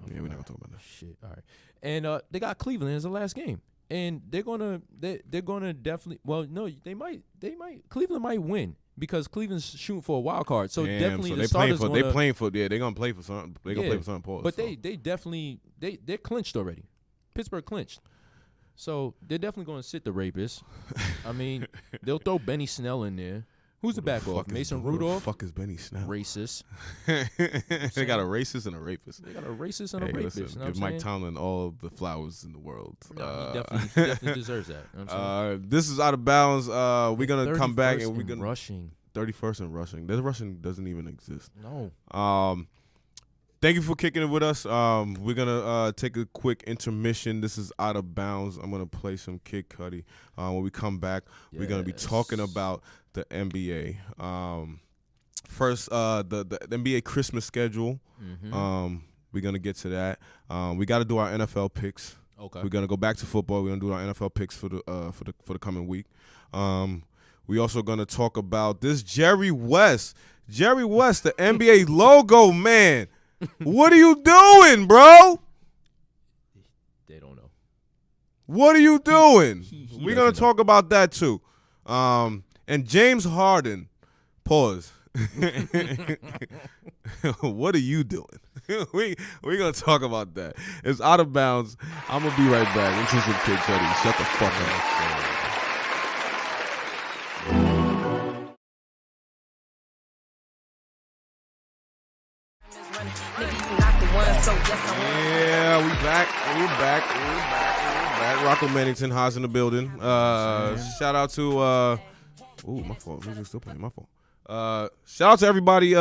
Yeah, we're not going to talk about that. Shit, all right. And they got Cleveland as the last game. And they're gonna definitely, well, no, they might Cleveland might win because Cleveland's shooting for a wild card. So definitely the starters they're playing for they're gonna play for something. They're gonna play for something. Pause, but they definitely they're clinched already. Pittsburgh clinched. So they're definitely gonna sit the rapists. I mean, they'll throw Benny Snell in there. Who's the back off? Mason Rudolph? Who the fuck is Benny Snell? Racist. They got a racist and a rapist. They got a racist and a rapist. Listen, give Mike Tomlin all the flowers in the world. No, he definitely deserves that. You know what I'm this is Out of Bounds. We're going to come back and we're going to... rushing. 31st in rushing. This rushing doesn't even exist. No. Thank you for kicking it with us. We're going to take a quick intermission. This is Out of Bounds. I'm going to play some Kid Cudi. When we come back, we're going to be talking about the NBA. First, the NBA Christmas schedule. We're going to get to that. We got to do our NFL picks. Okay. We're going to go back to football. We're going to do our NFL picks for the coming week. We also going to talk about this Jerry West. Jerry West, the NBA logo man. What are you doing, bro? They don't know. What are you doing? We're going to talk about that too. And James Harden, pause. What are you doing? We're going to talk about that. It's Out of Bounds. I'm going to be right back. This is Kid Cudi. Shut the fuck up. Yeah, we back. Rockomannington, Hass in the building. Shout out to my fault. Music's still playing. My fault. Shout out to everybody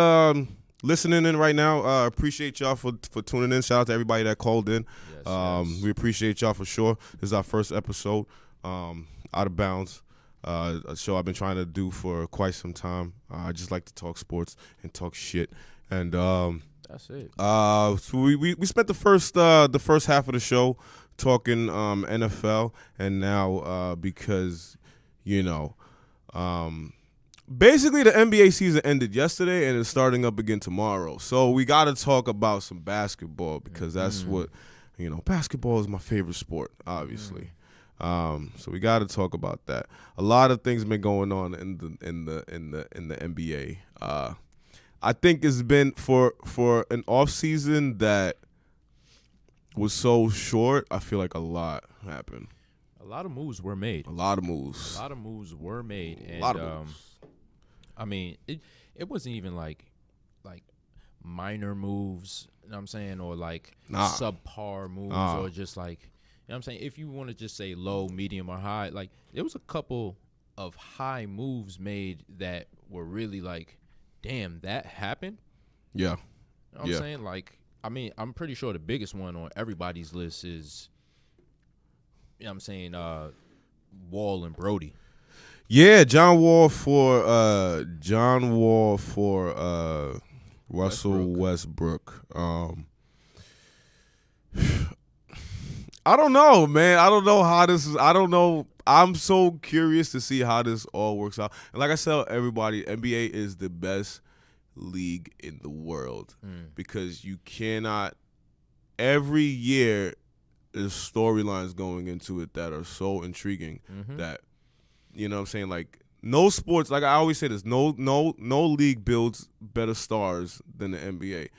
listening in right now. Appreciate y'all for tuning in. Shout out to everybody that called in. Yes. We appreciate y'all for sure. This is our first episode. Out of Bounds. A show I've been trying to do for quite some time. I just like to talk sports and talk shit. And that's it. So we spent the first half of the show talking NFL, and now because basically the NBA season ended yesterday and it's starting up again tomorrow. So we got to talk about some basketball because that's what basketball is my favorite sport, obviously. So we got to talk about that. A lot of things been going on in the NBA. I think it's been for an off season that was so short. I feel like a lot happened. A lot of moves were made. A lot of moves. A lot of moves were made. And, a lot of moves. I mean, it wasn't even like minor moves, you know what I'm saying, or like subpar moves, or just like, you know what I'm saying, if you want to just say low, medium, or high, like there was a couple of high moves made that were really like, damn, that happened. Yeah. You know what I'm saying? Like, I mean, I'm pretty sure the biggest one on everybody's list is, you know what I'm saying, Wall and Brody. Yeah, John Wall for Russell Westbrook. I don't know, man. I don't know how this is. I don't know. I'm so curious to see how this all works out. And like I tell everybody, NBA is the best league in the world because you cannot. Every year, there's storylines going into it that are so intriguing that, you know what I'm saying, like, no sports, like I always say this, no league builds better stars than the NBA.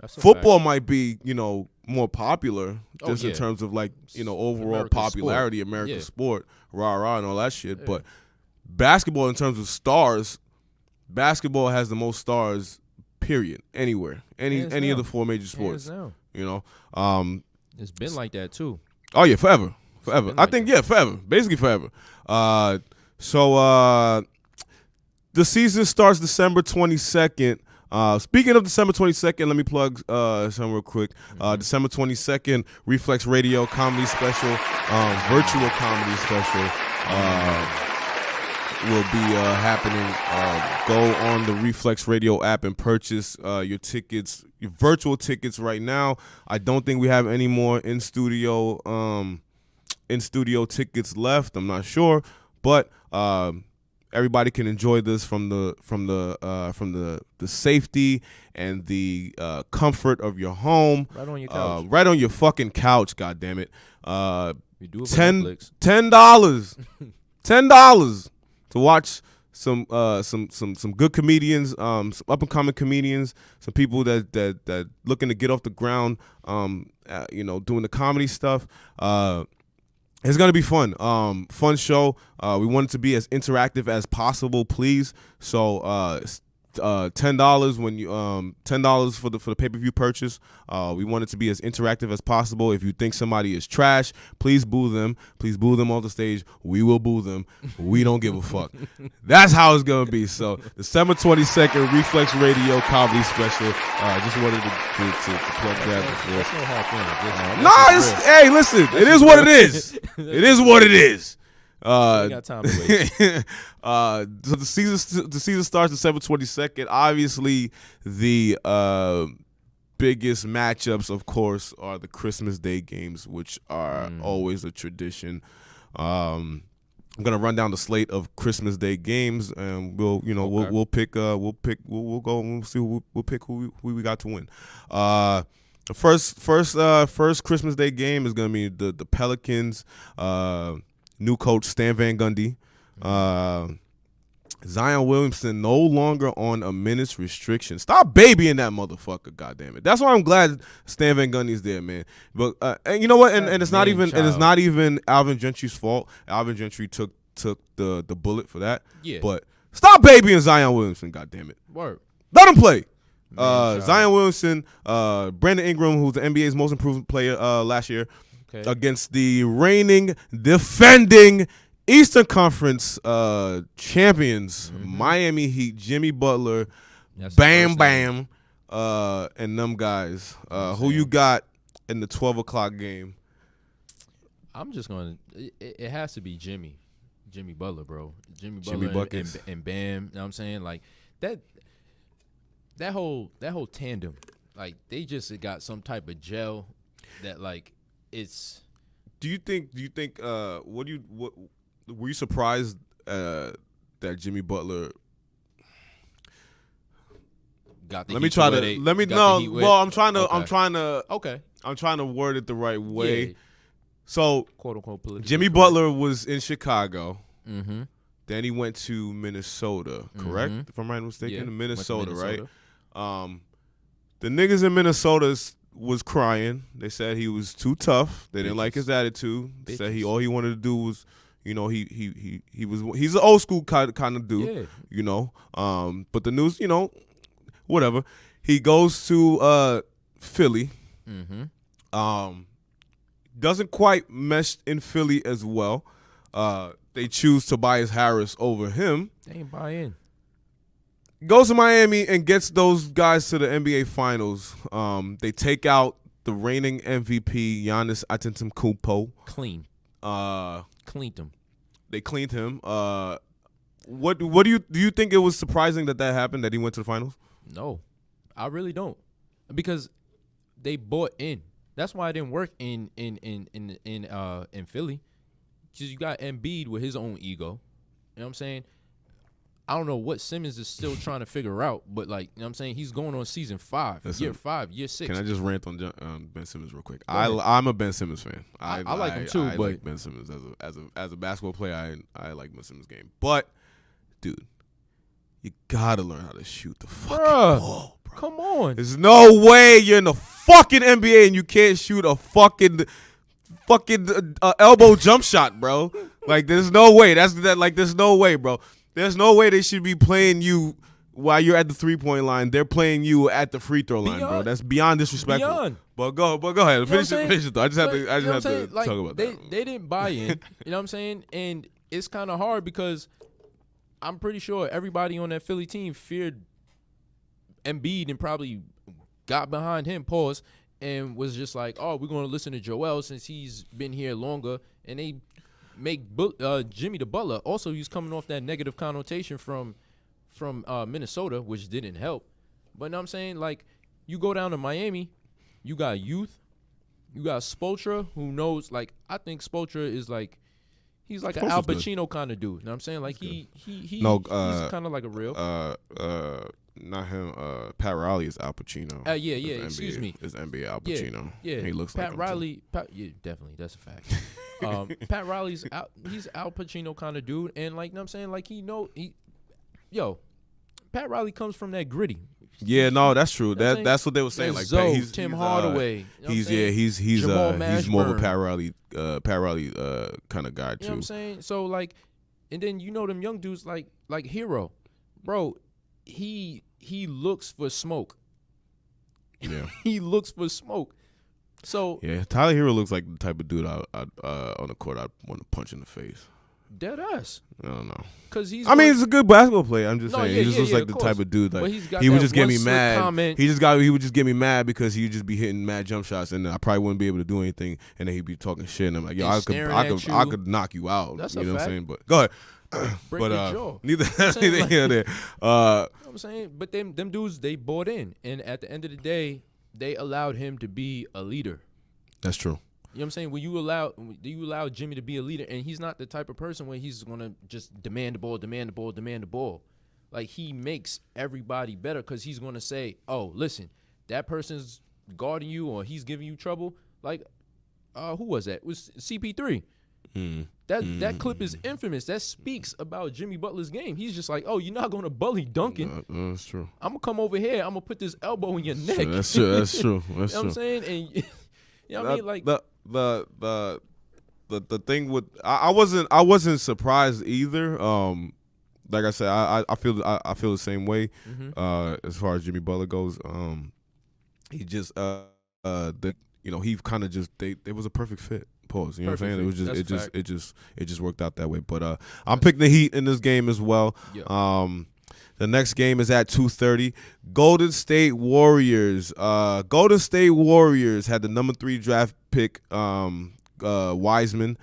Football might be, you know, more popular just in terms of, like, you know, overall American popularity, sport. American sport, rah-rah and all that shit. Yeah. But basketball, in terms of stars, basketball has the most stars, period, anywhere. Any of the four major sports. You know? It's been like that, too. Oh, yeah, forever. I think, forever. Basically forever. So the season starts December 22nd. Speaking of December 22nd, let me plug something real quick. December 22nd, Reflex Radio comedy special, virtual comedy special will be happening. Go on the Reflex Radio app and purchase your tickets, your virtual tickets right now. I don't think we have any more in studio tickets left. I'm not sure, but everybody can enjoy this from the safety and the comfort of your home. Right on your couch. Right on your fucking couch. God damn it. We do it for Netflix. $10 to watch some good comedians, some up and coming comedians, some people that looking to get off the ground. You know, doing the comedy stuff. It's gonna be fun. Fun show. We want it to be as interactive as possible, please. So $10 when you $10 for the pay-per-view purchase. We want it to be as interactive as possible. If you think somebody is trash, please boo them. Please boo them off the stage. We will boo them. We don't give a fuck. That's how it's gonna be. So December 22nd, Reflex Radio comedy special. Just wanted to plug that before. That's no hard fun. Hey, listen, it is what it is. It is what it is. Got time to wait. So the season starts December 22nd. Obviously, the biggest matchups, of course, are the Christmas Day games, which are always a tradition. I'm gonna run down the slate of Christmas Day games, and we'll pick we'll go and we'll see we'll pick who we got to win. The first Christmas Day game is gonna be the Pelicans. New coach Stan Van Gundy. Zion Williamson no longer on a minutes restriction. Stop babying that motherfucker, goddammit. That's why I'm glad Stan Van Gundy's there, man. But and you know what? And it's not even Alvin Gentry's fault. Alvin Gentry took the bullet for that. Yeah. But stop babying Zion Williamson, goddammit. Word. Let him play. Zion Williamson, Brandon Ingram, who's the NBA's most improved player last year. Okay. Against the reigning, defending Eastern Conference champions, Miami Heat, Jimmy Butler, Bam, and them guys. Who you got in the 12 o'clock game? I'm just going to – it has to be Jimmy Butler, bro. Jimmy Butler and Bam. You know what I'm saying? Like, that whole tandem, like, they just got some type of gel that, like – it's. Do you think? What were you surprised that Jimmy Butler got the? Let me try to. Let me know. Well, I'm trying to. Okay. I'm trying to word it the right way. Yeah. So, quote unquote, political. Jimmy Butler was in Chicago. Mm-hmm. Then he went to Minnesota. Correct? Mm-hmm. If I'm right, mistaken, Minnesota, right? The niggas in Minnesota was crying. They said he was too tough. They didn't like his attitude. They said all he wanted to do was, he's an old school kind of dude, But the news, whatever. He goes to Philly. Doesn't quite mesh in Philly as well. They choose Tobias Harris over him. They ain't buy in. Goes to Miami and gets those guys to the NBA Finals. They take out the reigning MVP, Giannis Antetokounmpo. Cleaned him. They cleaned him. What do you think it was surprising that happened, that he went to the finals? No, I really don't, because they bought in. That's why it didn't work in Philly. Because you got Embiid with his own ego. You know what I'm saying? I don't know what Simmons is still trying to figure out, but he's going on season 5, year 5, year 6. Can I just rant on Ben Simmons real quick? I'm a Ben Simmons fan. I like him too, I but like Ben Simmons as a basketball player. I like Ben Simmons' game, but dude, you gotta learn how to shoot the fucking ball, bro. Come on, there's no way you're in the fucking NBA and you can't shoot a fucking elbow jump shot, bro. Like there's no way. There's no way, bro. There's no way they should be playing you while you're at the 3-point line. They're playing you at the free throw line, bro. That's beyond disrespectful. But go ahead. Finish it though. I just have to talk about that. They didn't buy in. You know what I'm saying? And it's kind of hard because I'm pretty sure everybody on that Philly team feared Embiid and probably got behind him, and was just like, oh, we're going to listen to Joel since he's been here longer. And they make Jimmy the Butler. Also, he's coming off that negative connotation from Minnesota, which didn't help. But you know what I'm saying? Like, you go down to Miami, you got youth, you got Spoelstra, who knows, like, I think Spoelstra is like, he's like an Al Pacino kind of dude. You know what I'm saying? Like, he's kind of like a real. Not him. Pat Riley is Al Pacino. Yeah. Excuse me. Is NBA Al Pacino. Yeah. He looks Pat like Riley. Yeah, definitely. That's a fact. Pat Riley's he's Al Pacino kind of dude, and like, you know what I'm saying, like Pat Riley comes from that gritty. Yeah, no, that's true. That's what they were saying. Like Zoe, Tim Hardaway. He's more of a Pat Riley kind of guy too. You know what I'm saying? So like, and then them young dudes like Hero, bro. He looks for smoke. Yeah, he looks for smoke. So yeah, Tyler Hero looks like the type of dude on the court I'd want to punch in the face. Dead ass. I don't know. Cause he's a good basketball player. I'm just saying, he just looks like the type of dude like he would just get me mad. Comment. He would just get me mad because he'd just be hitting mad jump shots, and I probably wouldn't be able to do anything, and then he'd be talking shit, and I'm like, yo, I could knock you out. That's you know a what fact. I'm saying? But go ahead. Break your jaw. Neither here nor there. You know what I'm saying? But them dudes, they bought in, and at the end of the day, they allowed him to be a leader. That's true. You know what I'm saying? When you allow Jimmy to be a leader, and he's not the type of person where he's gonna just demand the ball. Like, he makes everybody better because he's gonna say, "Oh, listen, that person's guarding you or he's giving you trouble." Like, who was that? It was CP3. That clip is infamous. That speaks about Jimmy Butler's game. He's just like, oh, you're not going to bully Duncan. That's true. I'm going to come over here. I'm going to put this elbow in your neck. That's true. That's true. You know what I'm saying? And you know what I mean? Like the thing with I wasn't surprised either. Like I said, I feel the same way as far as Jimmy Butler goes. He just he kind of just it was a perfect fit. Pause. You know what I'm saying? It was it just worked out that way. But I'm picking the Heat in this game as well. Yeah. The next game is at 2:30. Golden State Warriors. Golden State Warriors had the number 3 draft pick. Wiseman. Man.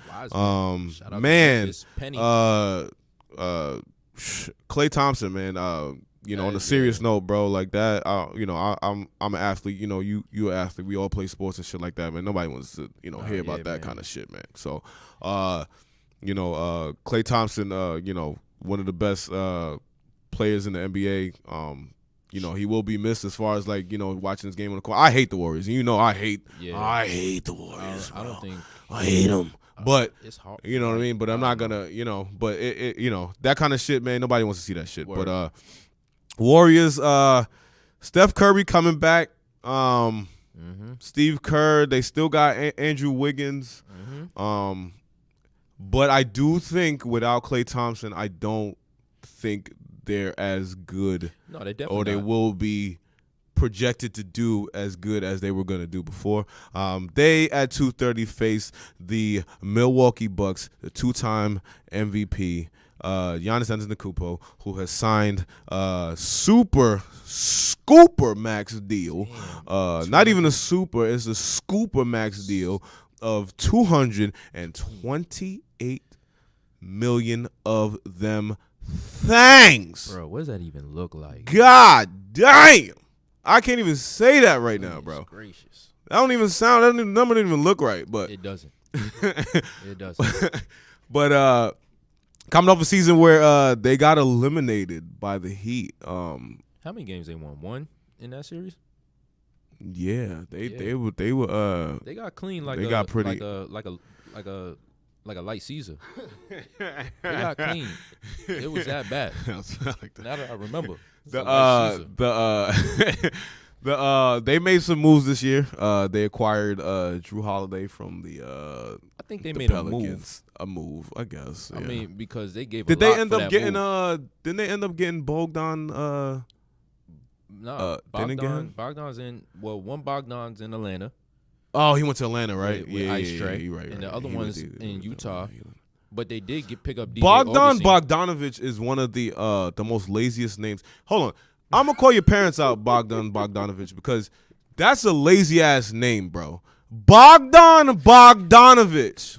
Klay Thompson, man. On a serious note, bro, like that, I'm an athlete. You an athlete. We all play sports and shit like that, man. Nobody wants to, hear about that kind of shit, man. So, Klay Thompson, one of the best players in the NBA. He will be missed as far as watching this game on the court. I hate the Warriors. I hate the Warriors. I don't think I hate them. But it's hard. You know what I mean? But I'm not gonna, but it that kind of shit, man, nobody wants to see that shit. Word. But Warriors, Steph Curry coming back. Steve Kerr. They still got Andrew Wiggins. But I do think without Klay Thompson, I don't think they're as good. No, they definitely or they not. will be projected to do as good as they were going to do before. They at 2:30 face the Milwaukee Bucks, the two-time MVP, Giannis Antetokounmpo, who has signed a super scooper max deal. Not even a super, it's a scooper max deal of $228 million of them things. Bro, what does that even look like? God damn. I can't even say that right now, bro. Gracious. That don't even sound, that number didn't even look right, but It doesn't. It doesn't. but coming off a season where they got eliminated by the Heat. How many games they won? One in that series? Yeah, they were They got clean like they a got pretty like a light Caesar. They got clean. It was that bad. Now that I remember. They made some moves this year. They acquired Drew Holiday from the I think they the made Pelicans. A move, I guess. I yeah. mean, because they gave. Did a lot they end for up that getting move. Didn't they end up getting Bogdan? No, didn't get him? Bogdan's in. Well, one Bogdan's in Atlanta. Oh, he went to Atlanta, right? With Ice Tray, you're right. and the right. other He one's went to- in Utah. But they did pick up DJ Bogdan Augustine. Bogdanovich is one of the most laziest names. Hold on, I'm gonna call your parents out, Bogdan Bogdanovich, because that's a lazy ass name, bro. Bogdan Bogdanovich.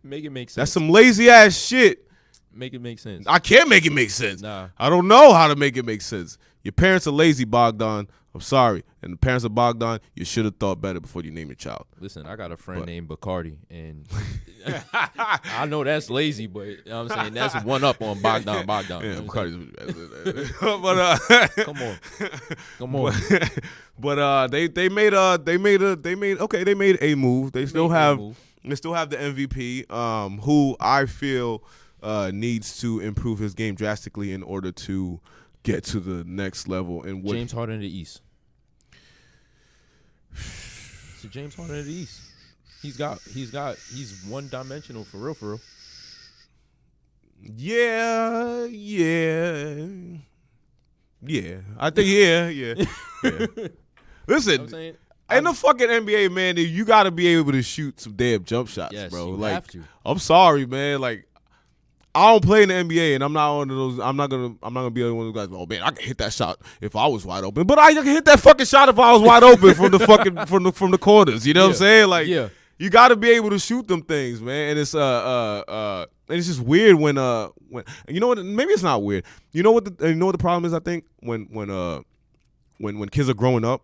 Make it make sense. That's some lazy ass shit. Make it make sense. I can't make it make sense. Nah. I don't know how to make it make sense. Your parents are lazy, Bogdan. I'm sorry. And the parents of Bogdan, you should have thought better before you name your child. Listen, I got a friend named Bacardi, and I know that's lazy, but you know what I'm saying that's one up on Bogdan. Yeah, You know what I'm saying? Bacardi's. Come on. But they made a move. They still have the MVP, who I feel needs to improve his game drastically in order to get to the next level. And what James Harden in the East. So James Harden in the East. He's one dimensional for real. Yeah. I think yeah. Listen, in the fucking NBA, man, you got to be able to shoot some damn jump shots, yes, bro. You like, have to. I'm sorry, man. Like, I don't play in the NBA, and I'm not one of those. I'm not gonna be one of those guys. Oh man, I can hit that shot if I was wide open, but I can hit that fucking shot if I was wide open from the fucking from the corners. You know what I'm saying? Like, you got to be able to shoot them things, man. And it's and it's just weird when you know what? Maybe it's not weird. You know what the problem is? I think when kids are growing up.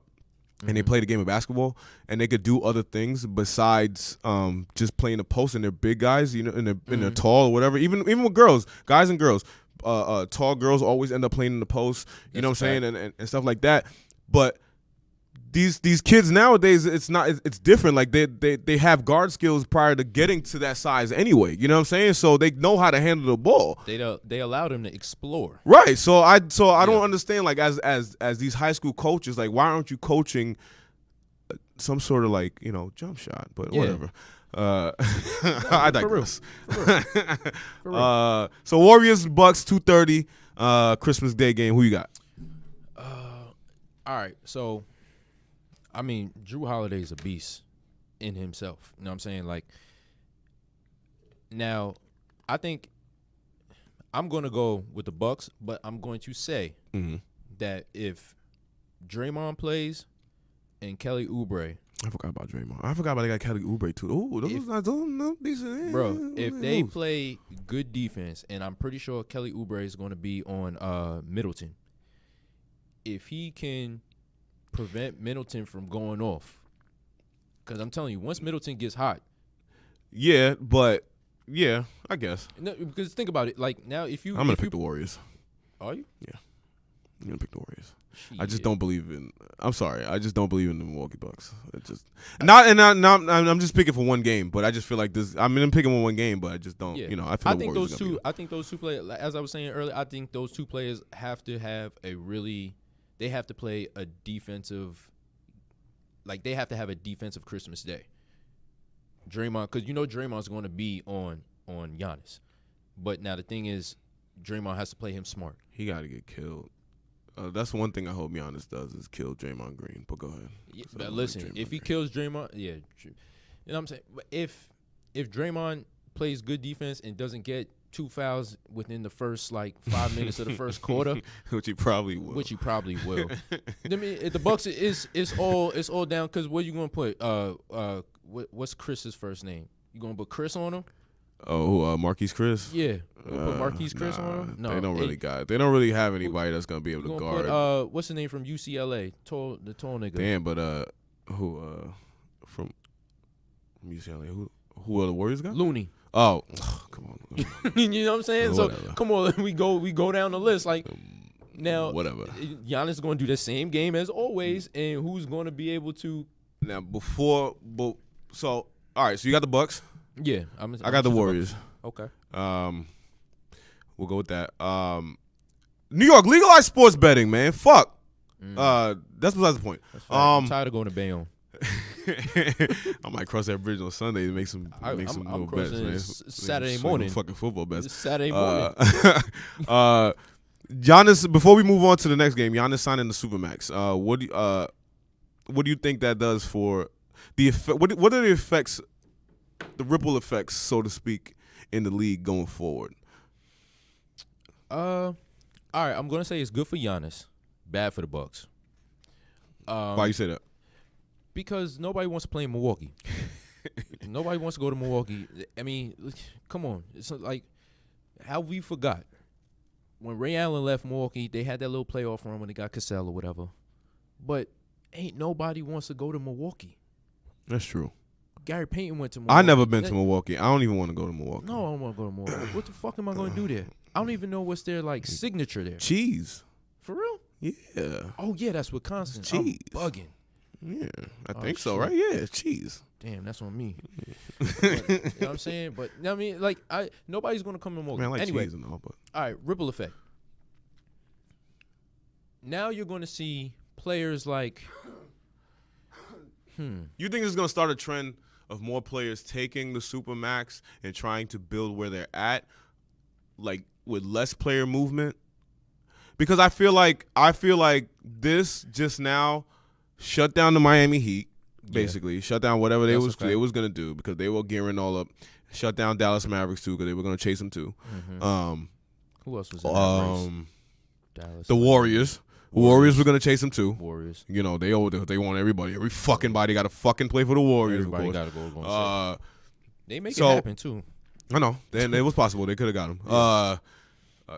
And they play the game of basketball, and they could do other things besides just playing the post. And they're big guys, you know, and they're tall or whatever. Even with girls, guys and girls, tall girls always end up playing in the post. You know what I'm saying, and stuff like that. But these kids nowadays, it's different. Like they have guard skills prior to getting to that size anyway. You know what I'm saying? So they know how to handle the ball. They allow them to explore. Right. So I don't understand, like, as these high school coaches, like, why aren't you coaching some sort of, like, you know, jump shot? But whatever. I digress. For real. So Warriors Bucks 2:30 Christmas Day game. Who you got? All right. So, I mean, Drew Holiday is a beast in himself. You know what I'm saying? Like, now, I think I'm going to go with the Bucks, but I'm going to say that if Draymond plays and Kelly Oubre. I forgot about Draymond. I forgot about they got Kelly Oubre too. Oh, those decent. Bro, if they play good defense, and I'm pretty sure Kelly Oubre is going to be on Middleton, if he can prevent Middleton from going off, because I'm telling you, once Middleton gets hot. Yeah, but yeah, I guess. No, because think about it. Like, now, I'm going to pick the Warriors. Are you? Yeah. I'm going to pick the Warriors. Shit. I just don't believe in. I'm sorry. I just don't believe in the Milwaukee Bucks. I'm just picking for one game, but I just feel like this. I mean, I'm picking for one game, but I just don't. Yeah. You know, I think those two. I think those two players. As I was saying earlier, I think those two players have to have they have to play a defensive like they have to have a defensive Christmas Day. Draymond, because Draymond's going to be on Giannis, but now the thing is, Draymond has to play him smart. He got to get killed. That's one thing I hope Giannis does is kill Draymond Green. But go ahead. Yeah, but listen, if he kills Draymond, yeah, you know what I'm saying. But if Draymond plays good defense and doesn't get 2 fouls within the first 5 minutes of the first quarter, which he probably will. I mean, the Bucks it's all down because what you gonna put? What's Chris's first name? You gonna put Chris on him? Oh, Marquise Chris? Yeah. Put Marquise Chris on him? No. They don't really have anybody that's going to be able to guard. Put, what's the name from UCLA? The tall nigga. Damn, but who from UCLA? Who are the Warriors got? Looney. Oh, come on. You know what I'm saying? So come on, we go down the list. Now, whatever. Giannis is going to do the same game as always, and who's going to be able to? Now all right. So you got the Bucks. Yeah, I got the Warriors. Okay. We'll go with that. New York legalized sports betting, man. Fuck. That's besides the point. I'm tired of going to Bayonne. I might cross that bridge on Sunday to make some little bets, man. Saturday morning. Fucking football bets. Saturday morning. Giannis. Before we move on to the next game, Giannis signing the Supermax. What do you think that does for the effect? What are the effects? The ripple effects, so to speak, in the league going forward. All right, I'm gonna say it's good for Giannis, bad for the Bucks. Why you say that? Because nobody wants to play in Milwaukee. Nobody wants to go to Milwaukee. I mean, come on. It's like how we forgot when Ray Allen left Milwaukee. They had that little playoff run when they got Cassell or whatever. But ain't nobody wants to go to Milwaukee. That's true. Gary Payton went to Milwaukee. I never been to Milwaukee. I don't even want to go to Milwaukee. No, I don't want to go to Milwaukee. What the fuck am I going to do there? I don't even know what's their signature there. Cheese. For real? Yeah. Oh yeah, that's Wisconsin. Cheese. I'm bugging. Yeah, I think so, right? Yeah, cheese. Damn, that's on me. But, you know what I'm saying? But I mean, nobody's going to come to Milwaukee. Man, I like anyway, cheese and all, but all right, ripple effect. Now you're going to see players like. You think it's going to start a trend of more players taking the Supermax and trying to build where they're at, with less player movement? Because I feel like this just now shut down the Miami Heat, basically. Shut down whatever they was going to do because they were gearing all up. Shut down Dallas Mavericks, too, because they were going to chase them, too. Mm-hmm. Who else was in that race? Dallas. The Warriors. Warriors were going to chase them, too. Warriors. They want everybody. Every fucking body got to fucking play for the Warriors. Everybody got to go. They make it happen, too. I know. It was possible. They could have got him. Yeah.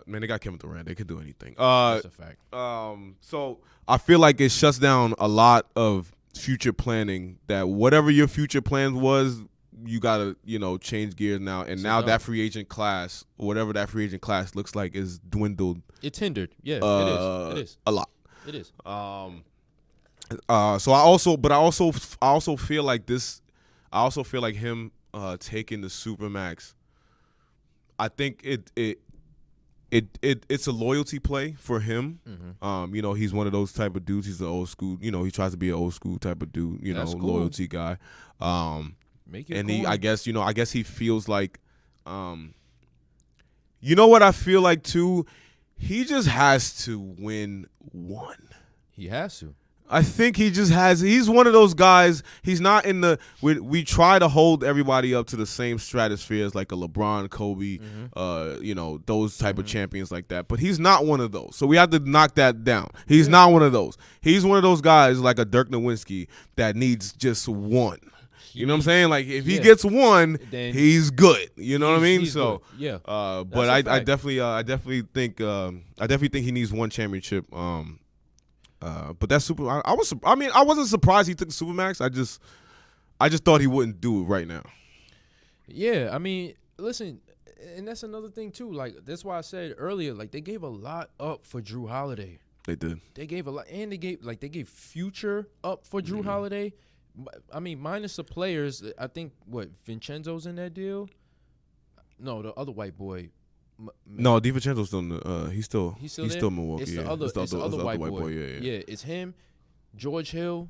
Man, they got Kevin Durant. They could do anything. That's a fact. So I feel like it shuts down a lot of future planning. That whatever your future plans was, you gotta change gears now. And now that free agent class, whatever that free agent class looks like, is dwindled. It's hindered. Yeah, it is. A lot. It is. So I also feel like this. I also feel like him taking the Supermax. I think it's a loyalty play for him. Mm-hmm. He's one of those type of dudes. He's an old school. He tries to be an old school type of dude. That's cool. Loyalty guy. Make it and cool. I guess he feels like, what I feel like too. He just has to win one. He has to. I think he just has. He's one of those guys. He's not in the. We try to hold everybody up to the same stratosphere as like a LeBron, Kobe, those type of champions like that. But he's not one of those. So we have to knock that down. He's not one of those. He's one of those guys like a Dirk Nowitzki that needs just one. You know what I'm saying? Like if he gets one, then he's good. You know what I mean? So good. Yeah. But I definitely think he needs one championship. But that's super. I wasn't surprised he took the Supermax. I just thought he wouldn't do it right now. Yeah, I mean, listen, and that's another thing too. Like that's why I said earlier, like they gave a lot up for Drew Holiday. They did. They gave a lot, and they gave Future up for Drew Holiday. I mean, minus the players. I think Vincenzo's in that deal. No, the other white boy. No, DiVincenzo's still. He's still Milwaukee. It's the other white boy. Yeah, it's him, George Hill,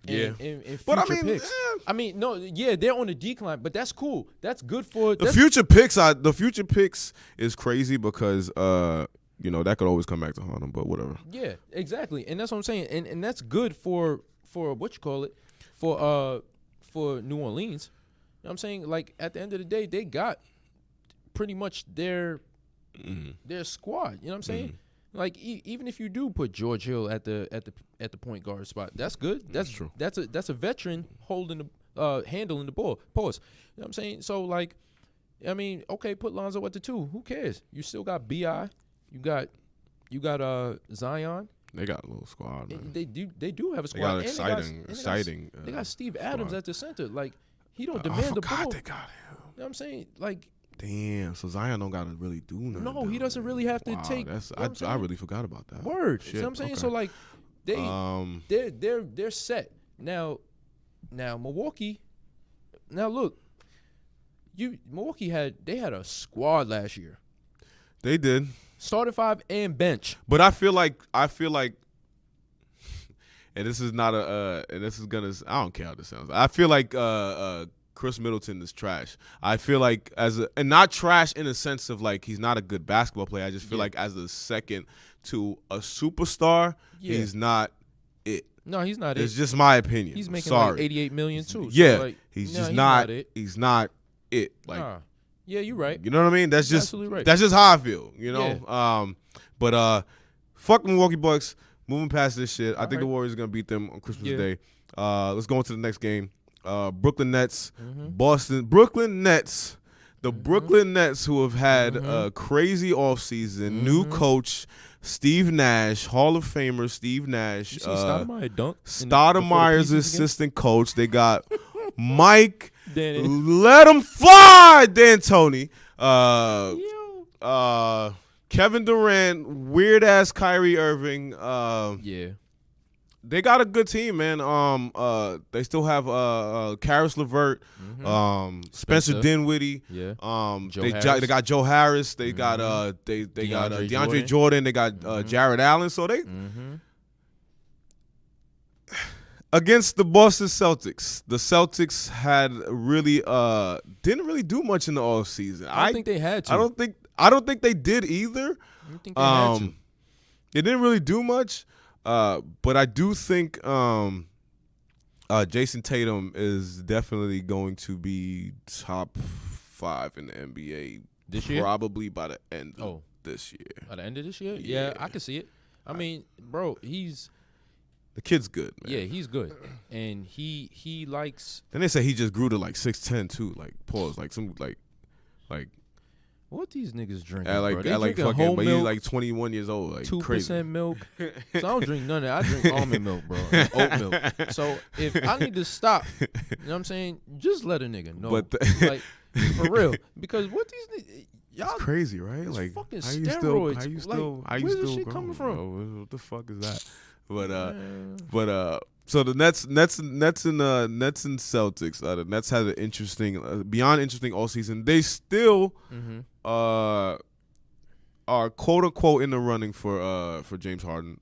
And future But I mean, picks. I mean, no, yeah, they're on the decline, but that's cool. That's good for the future picks. The future picks is crazy because that could always come back to haunt them. But whatever. Yeah, exactly, and that's what I'm saying, and that's good for what you call it, for New Orleans. You know what I'm saying? Like at the end of the day, they got pretty much their squad. You know what I'm saying? Like even if you do put George Hill at the point guard spot, that's good. That's true. That's a veteran handling the ball. Pause. You know what I'm saying? So like, I mean, okay, put Lonzo at the 2. Who cares? You still got Bi. You got Zion. They got a little squad, man. They do have a squad. They got exciting. They got Steve Adams squad. at the center. Like he don't I demand the forgot ball. they got him. You know what I'm saying? Like. Damn, so Zion don't gotta really do nothing. No, he doesn't really have to take. I really forgot about that. Word. Shit, You know what I'm saying? okay. So like, they're set now. Milwaukee. Now look, Milwaukee had a squad last year. They did. Started 5 and bench. But I feel like, and this is not I don't care how this sounds. I feel like Chris Middleton is trash. I feel like and not trash in a sense of like he's not a good basketball player. I just feel like as a second to a superstar, he's not it. No, he's not It's just my opinion. He's making like $88 million too. Yeah, so like, he's no, just he's not it. He's not it. Like, yeah, you're right. you know what I mean? That's just absolutely right. That's just how I feel. You know. Yeah. But fuck the Milwaukee Bucks. Moving past this shit, I think the right. Warriors are gonna beat them on Christmas Yeah. Day. Let's go into the next game. Brooklyn Nets, Mm-hmm. Brooklyn Nets. The Brooklyn Nets, who have had a crazy offseason, new coach, Steve Nash, Hall of Famer Steve Nash. You see Stoudemire dunk? Stoudemire's assistant coach. They got Mike, Danny. let him fly, D'Antoni. Kevin Durant, weird-ass Kyrie Irving. Yeah. They got a good team, man. They still have Karis LeVert, Spencer Dinwiddie. Yeah. They got Joe Harris. They got got DeAndre Jordan. They got Jared Allen. So they against the Boston Celtics. The Celtics had really didn't really do much in the offseason. I don't think they had to. I don't think they did either. I don't think they had to. They didn't really do much. But I do think Jason Tatum is definitely going to be top 5 in the NBA this year, probably by the end of this year. By the end of this year, yeah, I can see it. I mean, bro, the kid's good, man. Yeah, he's good, and he likes. Then they say he just grew to like 6'10" too. Like pause, like some like. What these niggas drinking, At like, bro? They at like drinking fucking, whole but milk, he's like 21 years old, like 2% crazy. milk. So I don't drink none of that. I drink almond milk, bro, and oat milk. So if I need to stop, you know what I'm saying? Just let a nigga know. But like for real, because what these y'all it's crazy, right? it's Like fucking how you steroids. still Where's this still shit growing, coming from? bro? What the fuck is that? But so the Nets and Celtics. The Nets had an interesting, beyond interesting all season. They still are quote unquote in the running for James Harden,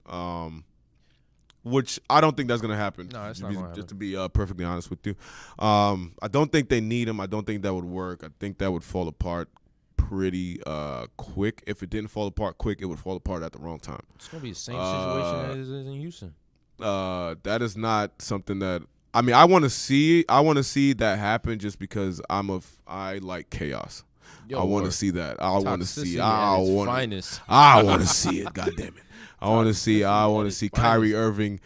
which I don't think that's gonna happen. No, it's not gonna happen. Just to be perfectly honest with you, I don't think they need him. I don't think that would work. I think that would fall apart pretty quick. If it didn't fall apart quick, it would fall apart at the wrong time. It's gonna be the same situation as it is in Houston. That is not something that I want to see. I want to see that happen just because I like chaos. Yo, I want to see that. I want to see. I want to see it. God damn it! I want to see. Kyrie Irving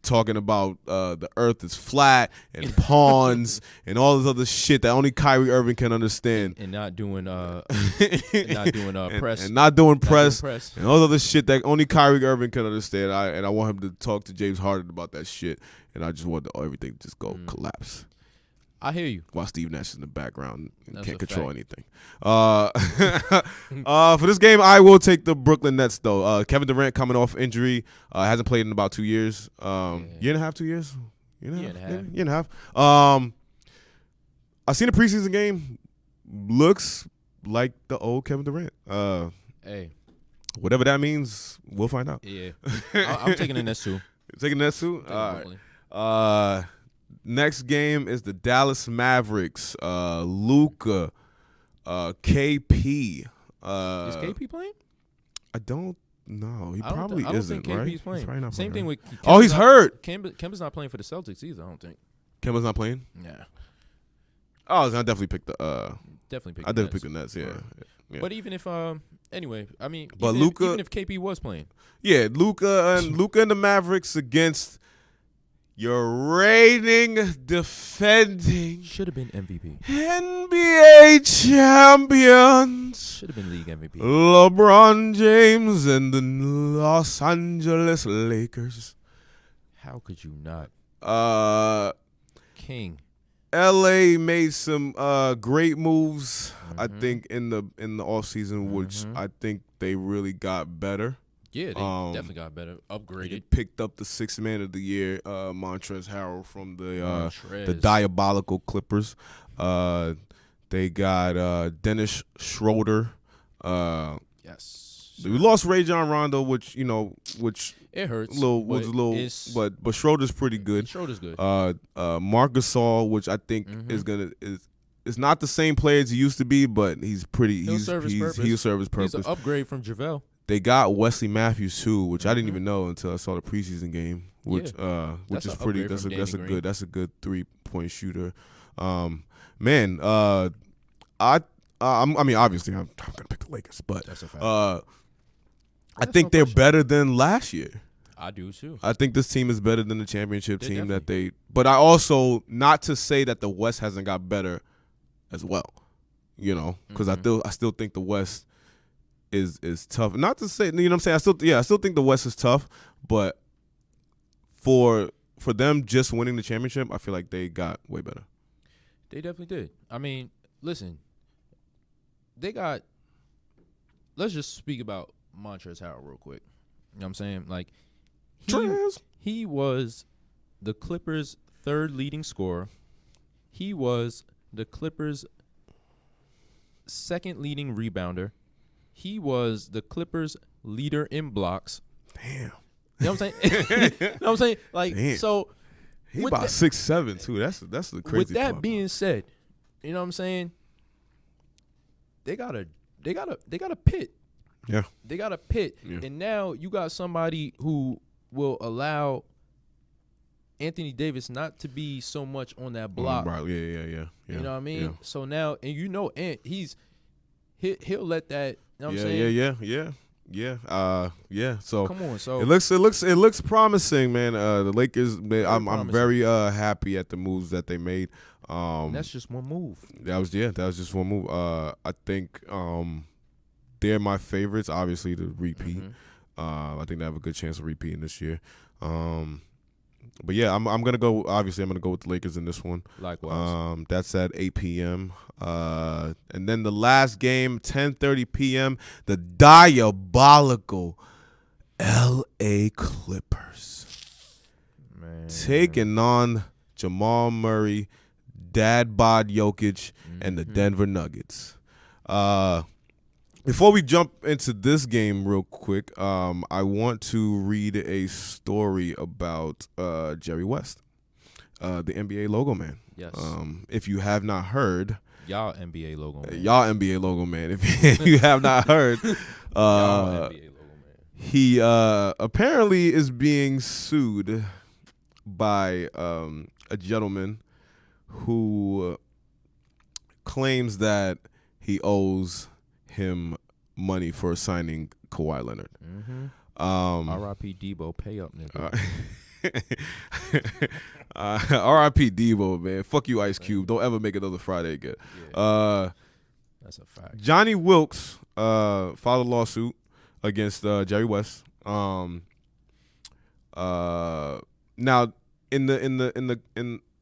talking about the Earth is flat and pawns and all this other shit that only Kyrie Irving can understand. And not doing press and not doing press and all this other shit that only Kyrie Irving can understand. I want him to talk to James Harden about that shit. And I just want everything to just go collapse. I hear you. While Steve Nash is in the background and That's can't a control fact. anything. For this game, I will take the Brooklyn Nets, though. Kevin Durant coming off injury. Hasn't played in about 2 years. Year and a half, 2 years? Year and a half. I seen the preseason game. Looks like the old Kevin Durant. Hey. Whatever that means, we'll find out. Yeah. I'm taking the Nets too. Taking Nets too? All right. Next game is the Dallas Mavericks. Luka, KP. Is KP playing? I don't know. He I don't probably I don't isn't, think KP's right? playing. He's probably not Same thing playing, with. right? Oh, he's hurt. Kemba's not playing for the Celtics either. I don't think. Kemba's not playing. Yeah. Oh, I definitely picked the. Definitely picked. I definitely picked the Nets. Yeah. Yeah. But even if anyway, I mean, but even if KP was playing, yeah, Luka and the Mavericks against your reigning, defending, should have been MVP. NBA champions. Should have been league MVP. LeBron James and the Los Angeles Lakers. How could you not? King. LA made some great moves, I think, in the offseason, which I think they really got better. Yeah, they definitely got better. Upgraded. They picked up the sixth man of the year, Montrezl Harrell from the diabolical Clippers. They got Dennis Schroeder. Yes. We lost Rajon Rondo, which it hurts. But Schroeder's pretty good. Schroeder's good. Marc Gasol, which I think is not the same player as he used to be, but he's pretty. He'll serve his purpose. He's an upgrade from JaVale. They got Wesley Matthews too, which I didn't even know until I saw the preseason game, which is pretty. That's a good 3-point shooter. I mean, obviously I'm gonna pick the Lakers, but that's a fact. I think they're better than last year. I do too. I think this team is better than the championship team definitely. But I also, not to say that the West hasn't got better as well, because I still think the West is tough. Not to say, I'm saying, I still think the West is tough, but for them just winning the championship, I feel like they got way better. They definitely did. I mean, listen, let's just speak about Montrezl Harrell real quick. You know what I'm saying? Like, he was the Clippers' third leading scorer. He was the Clippers' second leading rebounder. He was the Clippers' leader in blocks. Damn. You know what I'm saying? You know what I'm saying? Like, damn. So he about 6'7" too. That's the crazy. With that part. being said, you know what I'm saying? They got a pit. Yeah. They got a pit. Yeah. And now you got somebody who will allow Anthony Davis not to be so much on that block. Right. Yeah. You know what I mean? Yeah. So now, and he'll let that, you know what I'm saying? Yeah. So come on. So it looks promising, man. The Lakers, I'm very happy at the moves that they made. That's just one move. That was just one move. I think they're my favorites, obviously, to repeat. I think they have a good chance of repeating this year. But yeah, I'm gonna go. Obviously, I'm gonna go with the Lakers in this one. Likewise. That's at 8 p.m. And then the last game, 10:30 p.m. The diabolical L.A. Clippers taking on Jamar Murray, Dad Bod Jokic, and the Denver Nuggets. Before we jump into this game real quick, I want to read a story about Jerry West, the NBA logo man. Yes. If you have not heard. Y'all NBA logo man. If you have not heard. Y'all NBA logo man. He apparently is being sued by a gentleman who claims that he owes him money for signing Kawhi Leonard. R.I.P. Debo, pay up, nigga. R.I.P. Debo, man. Fuck you, Ice Cube. Don't ever make another Friday again. Yeah. That's a fact. Johnny Wilkes filed a lawsuit against Jerry West. Now in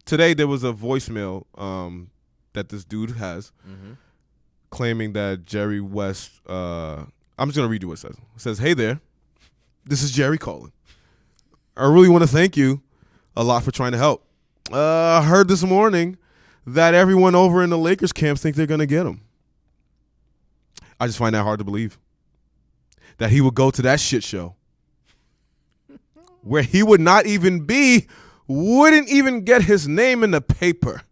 today there was a voicemail that this dude has. Claiming that Jerry West, I'm just going to read you what it says. It says, "Hey there, this is Jerry calling. I really want to thank you a lot for trying to help. I heard this morning that everyone over in the Lakers camps think they're going to get him. I just find that hard to believe. That he would go to that shit show where he would not even be wouldn't even get his name in the paper,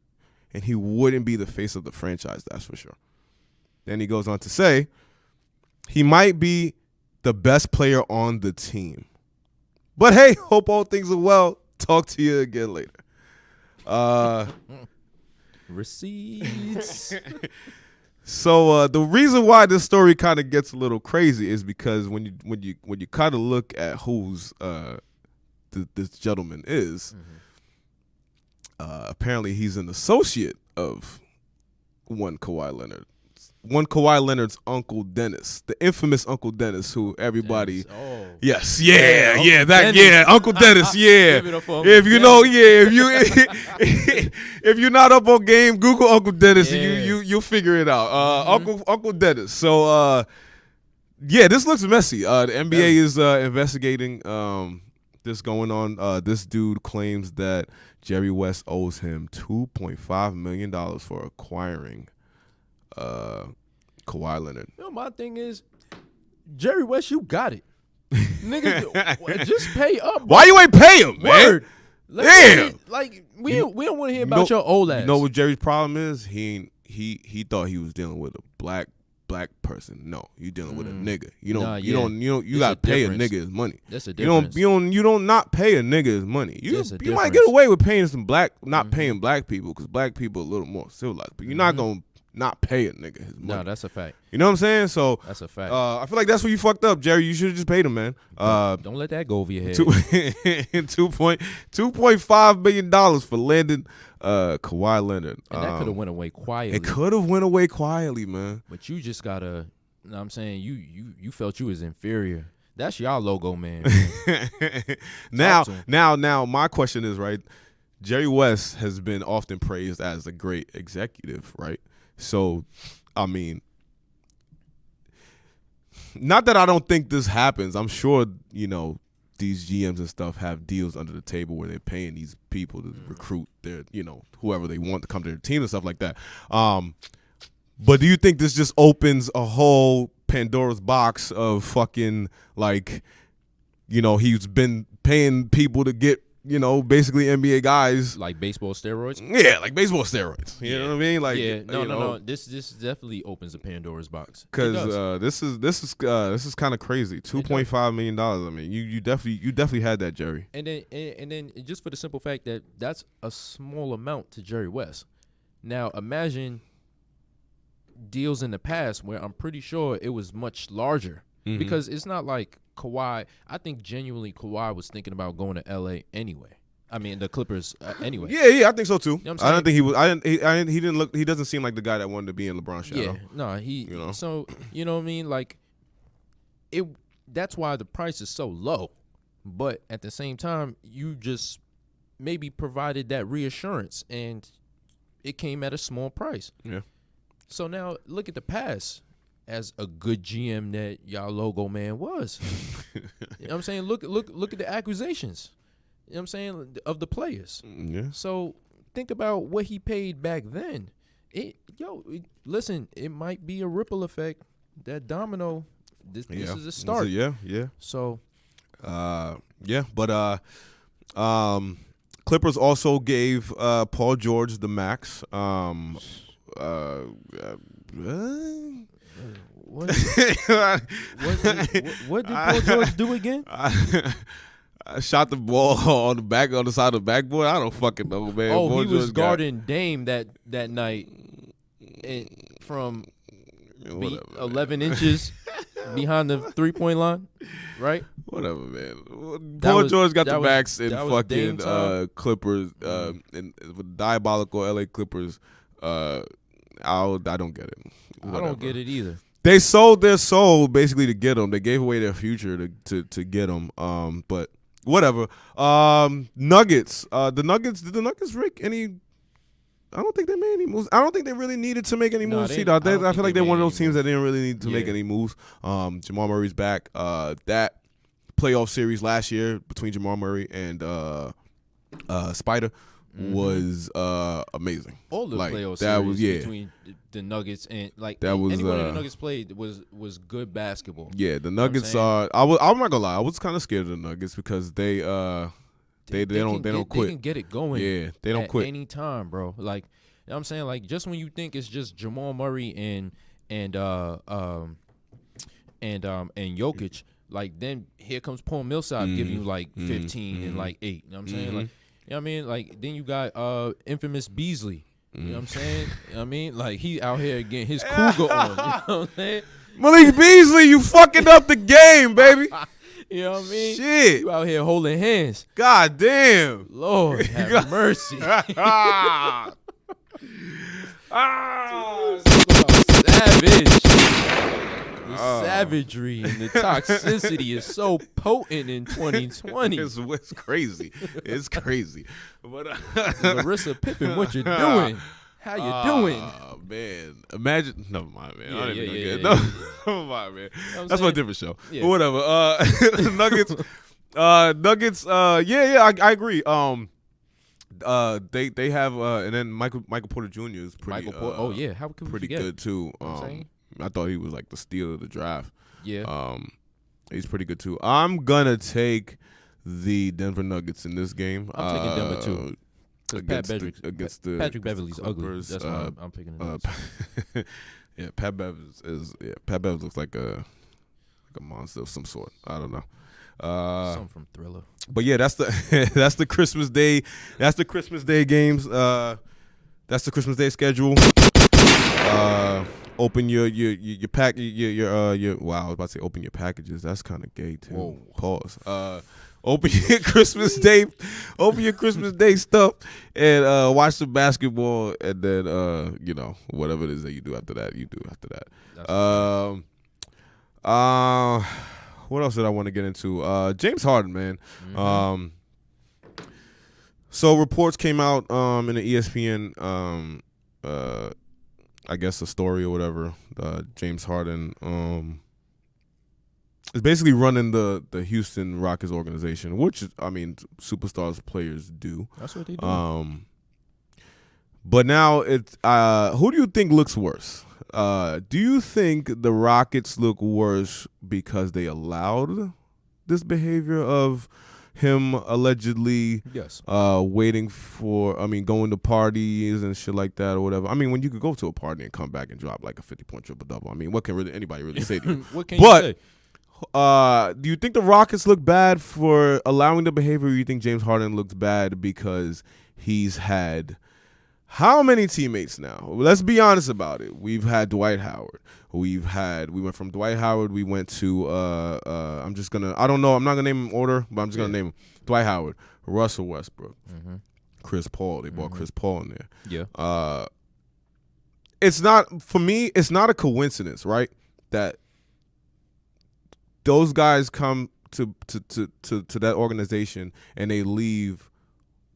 and he wouldn't be the face of the franchise, that's for sure. Then he goes on to say, he might be the best player on the team. But hey, hope all things are well. Talk to you again later. Receipts. So the reason why this story kind of gets a little crazy is because when you kind of look at who's this gentleman is, apparently he's an associate of one Kawhi Leonard's Uncle Dennis, the infamous Uncle Dennis, who everybody, yes, Uncle Dennis, yeah. If you know, if you're not up on game, Google Uncle Dennis, and you'll figure it out. Uncle Dennis. So, this looks messy. The NBA is investigating this going on. This dude claims that Jerry West owes him $2.5 million for acquiring Kawhi Leonard. My thing is, Jerry West, you got it. Nigga, just pay up. Bro. Why you ain't pay him, man? Damn. We don't want to hear about your old ass. You know what Jerry's problem is? He thought he was dealing with a black person. No, you dealing with a nigga. You gotta pay a nigga his money. That's a difference. You don't not pay a nigga his money. You might get away with paying paying black people because black people are a little more civilized, but you're not gonna not pay a nigga his money. No, that's a fact. You know what I'm saying? So that's a fact. I feel like that's where you fucked up, Jerry. You should have just paid him, man. Don't let that go over your head. $2.5 million for landing Kawhi Leonard. And that could have went away quietly. It could have went away quietly, man. But you just gotta. You know what I'm saying, you felt you was inferior. That's y'all logo, man. Now, my question is, right? Jerry West has been often praised as a great executive, right? So, I mean, not that I don't think this happens. I'm sure, these GMs and stuff have deals under the table where they're paying these people to recruit their, whoever they want to come to their team and stuff like that. But do you think this just opens a whole Pandora's box of fucking, he's been paying people to get, basically NBA guys. Like baseball steroids? Yeah, like baseball steroids. You know what I mean? No. This definitely opens a Pandora's box. Because this is kind of crazy. $2.5 million. I mean, you definitely had that, Jerry. And then just for the simple fact that that's a small amount to Jerry West. Now imagine deals in the past where I'm pretty sure it was much larger. Mm-hmm. Because it's not like Kawhi. I think genuinely Kawhi was thinking about going to LA anyway. I mean the Clippers anyway. Yeah, I think so too. You know I don't think he was. He didn't look. He doesn't seem like the guy that wanted to be in LeBron's shadow. Yeah, no, he. So you know what I mean? Like it. That's why the price is so low. But at the same time, you just maybe provided that reassurance, and it came at a small price. Yeah. So now look at the past. As a good GM that y'all logo man was. You know what I'm saying? Look at the accusations. You know what I'm saying? Of the players. Yeah. So think about what he paid back then. Listen, it might be a ripple effect. That domino, this is a start. Yeah. So but Clippers also gave Paul George the max. What did Paul George do again? I shot the ball on the side of the backboard. I don't fucking know, man. Oh, Paul he was guarding Dame that night from 11 inches behind the 3-point line, right? Whatever, man. Paul George got the max in fucking Clippers, in diabolical LA Clippers. I don't get it. Whatever. I don't get it either. They sold their soul basically to get him. They gave away their future to get him. But whatever. Nuggets. Did the Nuggets make any? I don't think they made any moves. I don't think they really needed to make any moves. I feel like they're one of those teams that didn't really need to make any moves. Jamar Murray's back. That playoff series last year between Jamar Murray and Spider was amazing. All the playoff series between the Nuggets and anyone the Nuggets played was good basketball. Yeah, the Nuggets are. I'm not gonna lie. I was kind of scared of the Nuggets because they They don't quit. They can get it going. Yeah, they don't quit any time, bro. Like, you know what I'm saying, like, just when you think it's just Jamal Murray and Jokic, like, then here comes Paul Millsap giving you like 15 and like 8. You know what I'm saying? Like, you know what I mean? Like, then you got infamous Beasley. You know what I'm saying? You know what I mean? Like, he out here getting his cougar on. You know what I'm saying? Malik Beasley, you fucking up the game, baby. You know what I mean? Shit. You out here holding hands. God damn. Lord have mercy. Savage. The savagery and the toxicity is so potent in 2020. It's crazy. It's crazy. But Larissa Pippen, what you doing? How you doing? Oh, man. Imagine. Never mind, man. Yeah. Never mind, man. I'm That's saying? a different show. Yeah. But whatever. Nuggets. I agree. They have and then Michael Porter Jr. is pretty. How can we pretty forget? good too. I thought he was like the steal of the draft. Yeah. He's pretty good too. I'm gonna take the Denver Nuggets in this game. I'm taking Denver too. Against the Patrick Beverly's ugly. Clippers. That's why I'm picking the Nuggets. Yeah, Pat Bev Pat Bev looks like a monster of some sort. I don't know. Something from Thriller. But yeah, that's the Christmas Day. That's the Christmas Day games. That's the Christmas Day schedule. Open your pack your wow, I was about to say open your packages. That's kind of gay too. Whoa. Pause. Open your Christmas Day stuff and watch some basketball, and then whatever it is that you do after that, What else did I want to get into? James Harden, man. Mm-hmm. So reports came out in the ESPN, I guess a story or whatever. James Harden is basically running the Houston Rockets organization, which I mean, superstars players do. That's what they do. But now it's who do you think looks worse? Do you think the Rockets look worse because they allowed this behavior of him allegedly going to parties and shit like that or whatever? I mean, when you could go to a party and come back and drop like a 50-point triple-double, I mean, what can anybody really say to you? What can you say? Do you think the Rockets look bad for allowing the behavior, or you think James Harden looks bad because he's had how many teammates now? Let's be honest about it. We've had Dwight Howard. We went from Dwight Howard, we went to I'm not gonna name them order, but I'm just gonna name them. Dwight Howard, Russell Westbrook, Chris Paul. They brought Chris Paul in there. Yeah. It's not a coincidence, right? That those guys come to that organization and they leave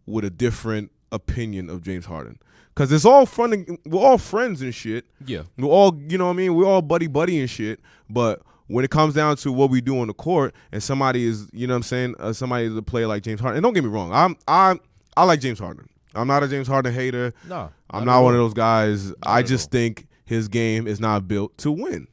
with a different opinion of James Harden. Because it's all fun. We're all friends and shit. Yeah. We're all, you know what I mean? We're all buddy and shit. But when it comes down to what we do on the court and somebody is, you know what I'm saying, somebody is a player like James Harden. And don't get me wrong, I like James Harden. I'm not a James Harden hater. No. I'm not one of those guys. I just think his game is not built to win.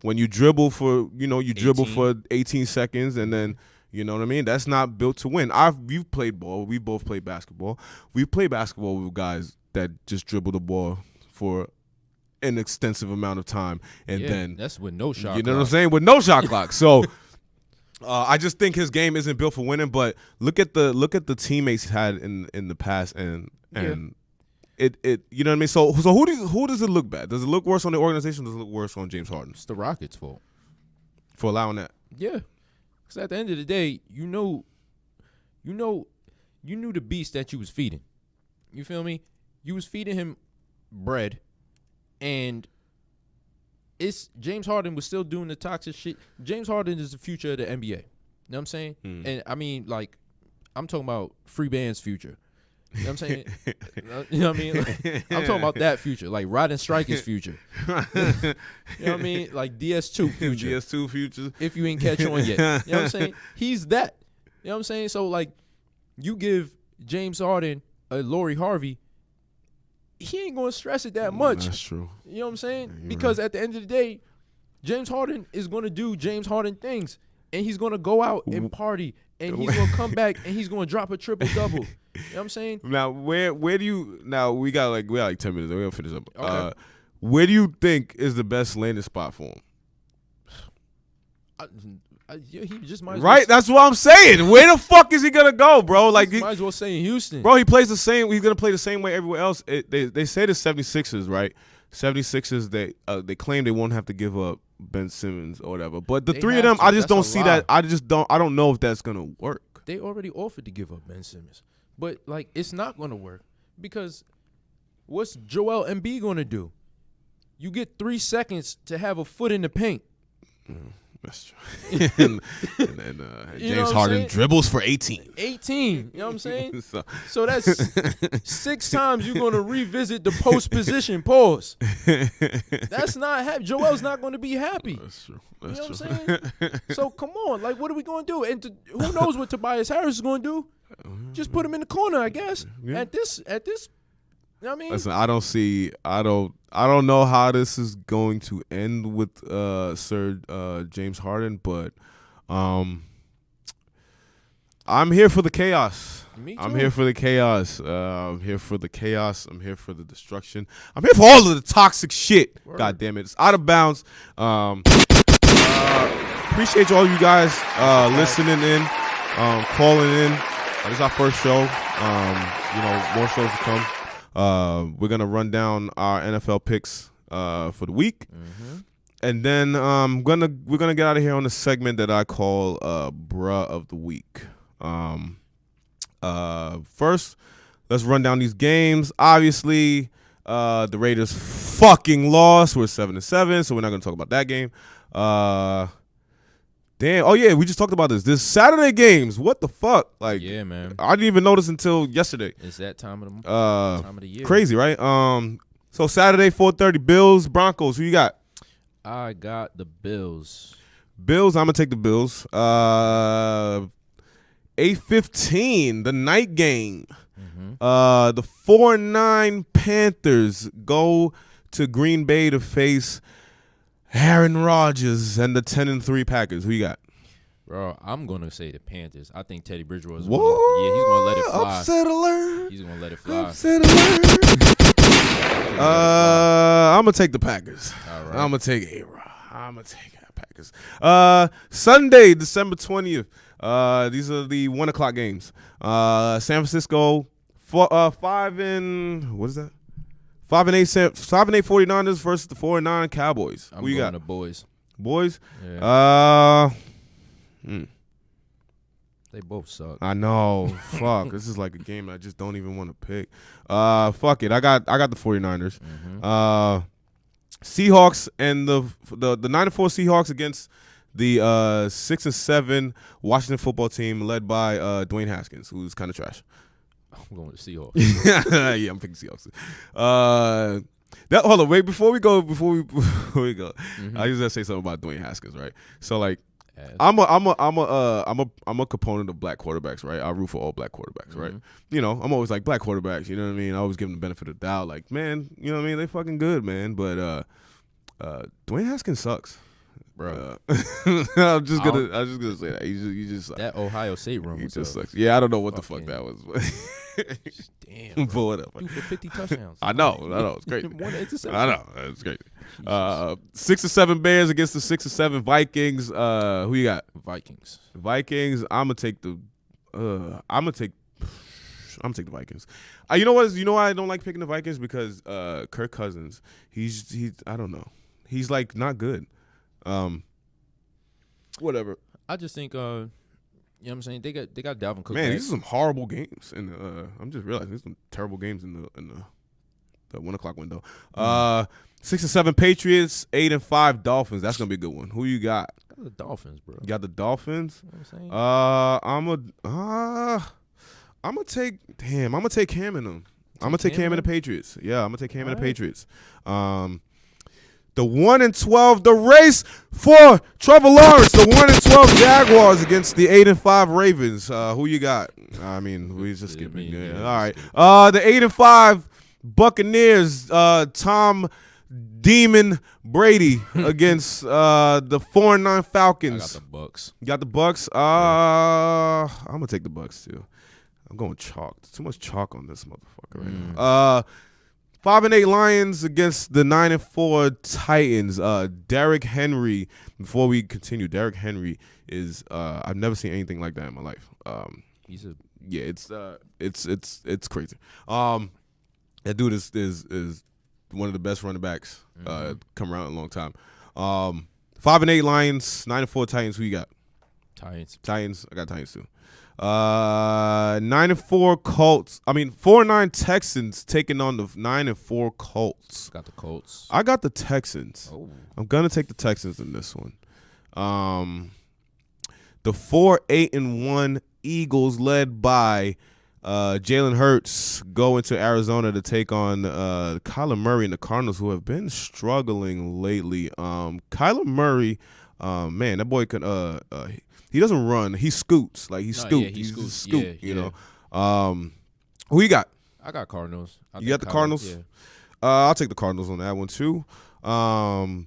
When you dribble for, dribble for 18 seconds and then, you know what I mean? That's not built to win. You've played ball. We both played basketball. We played basketball with guys that just dribble the ball for an extensive amount of time, and then that's with no shot. You know what I'm saying? With no shot clock. So I just think his game isn't built for winning. But look at the teammates he had in the past, and it you know what I mean. So who does it look bad? Does it look worse on the organization? Or does it look worse on James Harden? It's the Rockets' fault for allowing that. Yeah, because at the end of the day, you knew the beast that you was feeding. You feel me? You was feeding him bread, and it's James Harden was still doing the toxic shit. James Harden is the future of the NBA. You know what I'm saying? And I mean, like, I'm talking about free band's future. You know what I'm saying? You know what I mean? Like, I'm talking about that future, like Rod and Striker's future. You know what I mean? Like DS2 future. DS2 future. If you ain't catch on yet. You know what I'm saying? He's that. You know what I'm saying? So, like, you give James Harden a Lori Harvey, he ain't going to stress it that much. That's true. You know what I'm saying? Because at the end of the day, James Harden is going to do James Harden things. and he's gonna go out and party, and he's gonna come back and he's gonna drop a triple double. You know what I'm saying? Now, where do you now? We got like 10 minutes. We're gonna finish up. Okay. Where do you think is the best landing spot for him? He just might as Right, that's what I'm saying. Where the fuck is he gonna go, bro? Like, might as well say in Houston, bro. He plays the same. He's gonna play the same way everywhere else. They say the 76ers, right? 76ers. They claim they won't have to give up Ben Simmons or whatever. But the three of them, I just don't see that. I don't know if that's gonna work. They already offered to give up Ben Simmons, but like it's not gonna work because what's Joel Embiid gonna do? You get 3 seconds to have a foot in the paint. That's true. and then James Harden dribbles for 18. 18. You know what I'm saying? So that's 6 times you're going to revisit the post position. Pause. That's not happy. Joel's not going to be happy. That's true. You know what I'm saying? So come on. Like, what are we going to do? And who knows what Tobias Harris is going to do? Just put him in the corner, I guess. Yeah. At this. You know what I mean? Listen, I don't know how this is going to end with Sir James Harden, but I'm here for the chaos. Me too. I'm here for the chaos. I'm here for the chaos. I'm here for the destruction. I'm here for all of the toxic shit. Word. God damn it. It's out of bounds. Appreciate all you guys listening in, calling in. This is our first show. More shows to come. We're gonna run down our NFL picks for the week, and then we're gonna get out of here on a segment that I call "Bruh of the Week." First, let's run down these games. Obviously, the Raiders fucking lost. We're 7-7, so we're not gonna talk about that game. Damn. Oh yeah, we just talked about this. This Saturday games. What the fuck? Like, yeah, man. I didn't even notice until yesterday. It's that time of the year. Crazy, right? So Saturday 4:30, Bills, Broncos. Who you got? I got the Bills. Bills. I'm gonna take the Bills. 8:15, the night game. The 4-9 Panthers go to Green Bay to face Aaron Rodgers and the 10-3 Packers. Who you got? Bro, I'm going to say the Panthers. I think Teddy Bridgewater is he's going to let it fly. Upset alert. He's going to let it fly. Upset alert. I'm going to take the Packers. All right. I'm going to take A-Rod. I'm going to take Packers. Sunday, December 20th. These are the 1 o'clock games. San Francisco, 5 and, what is that? 5-8 49ers versus the 4-9 Cowboys. I'm Who you going got? to boys. Boys? Yeah. They both suck. I know. Fuck. This is like a game I just don't even want to pick. Fuck it. I got the 49ers. Seahawks and the 9-4 Seahawks against the 6-7 Washington football team led by Dwayne Haskins, who's kind of trash. I'm going with Seahawks. Yeah, I'm picking Seahawks. Hold on, wait. Before we go, I just gotta say something about Dwayne Haskins, right? So like, I'm a component of black quarterbacks, right? I root for all black quarterbacks, right? You know, I'm always like black quarterbacks. You know what I mean? I always give them the benefit of the doubt. Like, man, you know what I mean? They fucking good, man. But Dwayne Haskins sucks, bro. I'm just gonna say that he just sucks. That Ohio State room. He just sucks. Yeah, I don't know what the fuck that was. Damn, but whatever. Dude, for 50 touchdowns. I know, it's great. One interception. I know, it's great. 6-7 Bears against the 6-7 Vikings. Who you got? Vikings. I'm gonna take the Vikings. You know what? You know why I don't like picking the Vikings? Because Kirk Cousins, he's I don't know. He's like not good. Whatever. I just think you know what I'm saying? They got Dalvin Cook. Man, these are some horrible games. And I'm just realizing there's some terrible games in the 1 o'clock window. 6-7 Patriots, 8-5 Dolphins. That's gonna be a good one. Who you got? I got the Dolphins, bro. You got the Dolphins. You know what I'm saying? I'm gonna take Cam in them. I'm gonna take Cam in the Patriots. Yeah, I'm gonna take Cam in the Patriots. The 1-12, the race for Trevor Lawrence. The 1-12 Jaguars against the 8-5 Ravens. Who you got? I mean, we just skipping. Yeah. All right. The 8-5 Buccaneers. Tom Demon Brady against the 4-9 Falcons. I got the Bucks. You got the Bucks? I'm gonna take the Bucks too. I'm going chalk. There's too much chalk on this motherfucker right now. 5-8 Lions against the 9-4 Titans. Derrick Henry. Before we continue, Derrick Henry is I've never seen anything like that in my life. It's crazy. That dude is one of the best running backs come around in a long time. 5-8 Lions, 9-4 Titans. Who you got? Titans. I got Titans too. 9-4 Colts. 4-9 Texans taking on the 9-4 Colts. Got the Colts. I got the Texans. Oh. I'm gonna take the Texans in this one. The 4-8-1 Eagles, led by Jalen Hurts, go into Arizona to take on Kyler Murray and the Cardinals, who have been struggling lately. Kyler Murray, man, that boy can. He doesn't run. He scoots. Like he scoots. Yeah, he scoots. Just scoot. Yeah, you know. Who you got? I got Cardinals. You got the Cardinals? Yeah. I'll take the Cardinals on that one too. The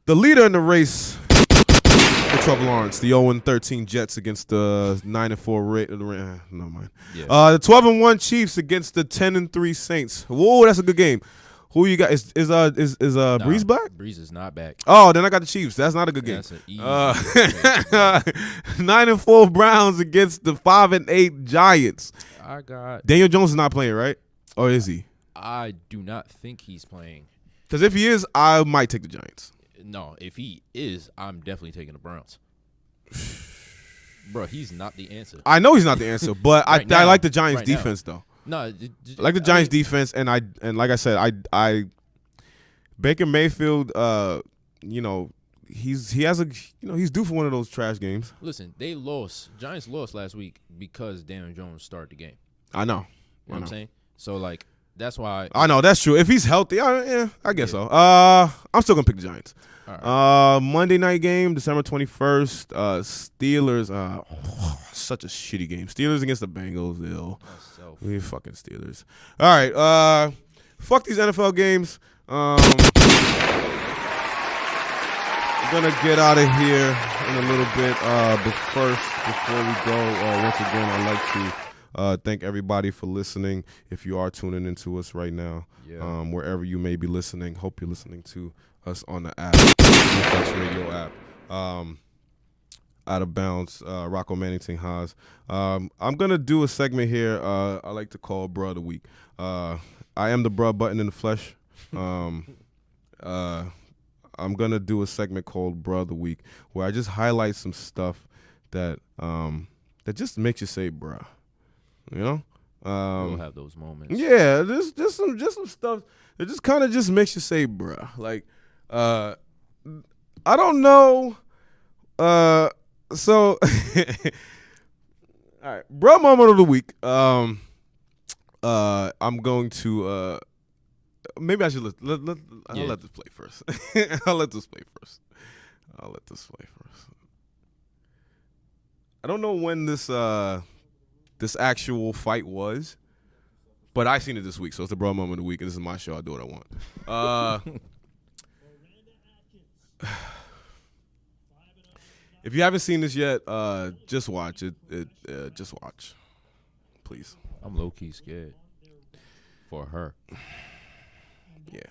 leader in the race for Trevor Lawrence, the 0-13 Jets against the 9-4 never mind. Yeah. The 12-1 Chiefs against the 10-3 Saints. Whoa, that's a good game. Who you got? Is Breeze back? Breeze is not back. Oh, then I got the Chiefs. That's not a good game. That's an easy 9-4 Browns against the 5-8 Giants. I got. Daniel Jones is not playing, right? Or is he? I do not think he's playing. Because if he is, I might take the Giants. No, if he is, I'm definitely taking the Browns. Bro, he's not the answer. I know he's not the answer, but I like the Giants defense though. No, I like the Giants defense, and like I said, I Baker Mayfield, he's due for one of those trash games. Listen, Giants lost last week because Daniel Jones started the game. I know. You know what I'm saying? So like that's why I know that's true. If he's healthy, I guess so. I'm still gonna pick the Giants. All right. Monday night game, December 21st. Steelers. Such a shitty game. Steelers against the Bengals. We fucking Steelers. All right. Fuck these NFL games. I'm gonna get out of here in a little bit. But first, before we go, once again, I'd like to thank everybody for listening. If you are tuning into us right now, wherever you may be listening, hope you're listening to us on the app, the Radio app. Out of Bounds, Rockomannington and Hass. I'm gonna do a segment here. I like to call Bruh of the Week. I am the Bruh button in the flesh. I'm gonna do a segment called Bruh of the Week, where I just highlight some stuff that just makes you say bruh. You know? We'll have those moments. Yeah, just some stuff that just kind of just makes you say bruh. Like, I don't know. So, all right, bruh moment of the week. I'm going to maybe I should let this play first. I'll let this play first. I don't know when this actual fight was, but I seen it this week, so it's the bruh moment of the week, and this is my show. I do what I want. If you haven't seen this yet, just watch it. Just watch, please. I'm low key scared for her. Yeah.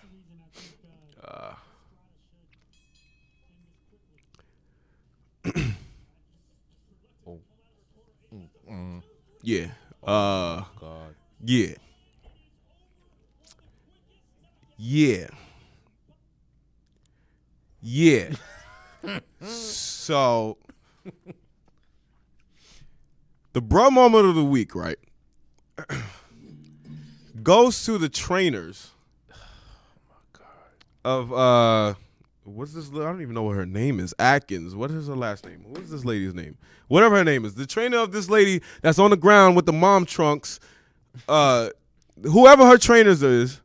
Yeah. God. Yeah. Yeah. Yeah. So, the bruh moment of the week, right, goes to the trainers of what's this? I don't even know what her name is. Atkins. What is her last name? What is this lady's name? Whatever her name is. The trainer of this lady that's on the ground with the mom trunks. Whoever her trainers is,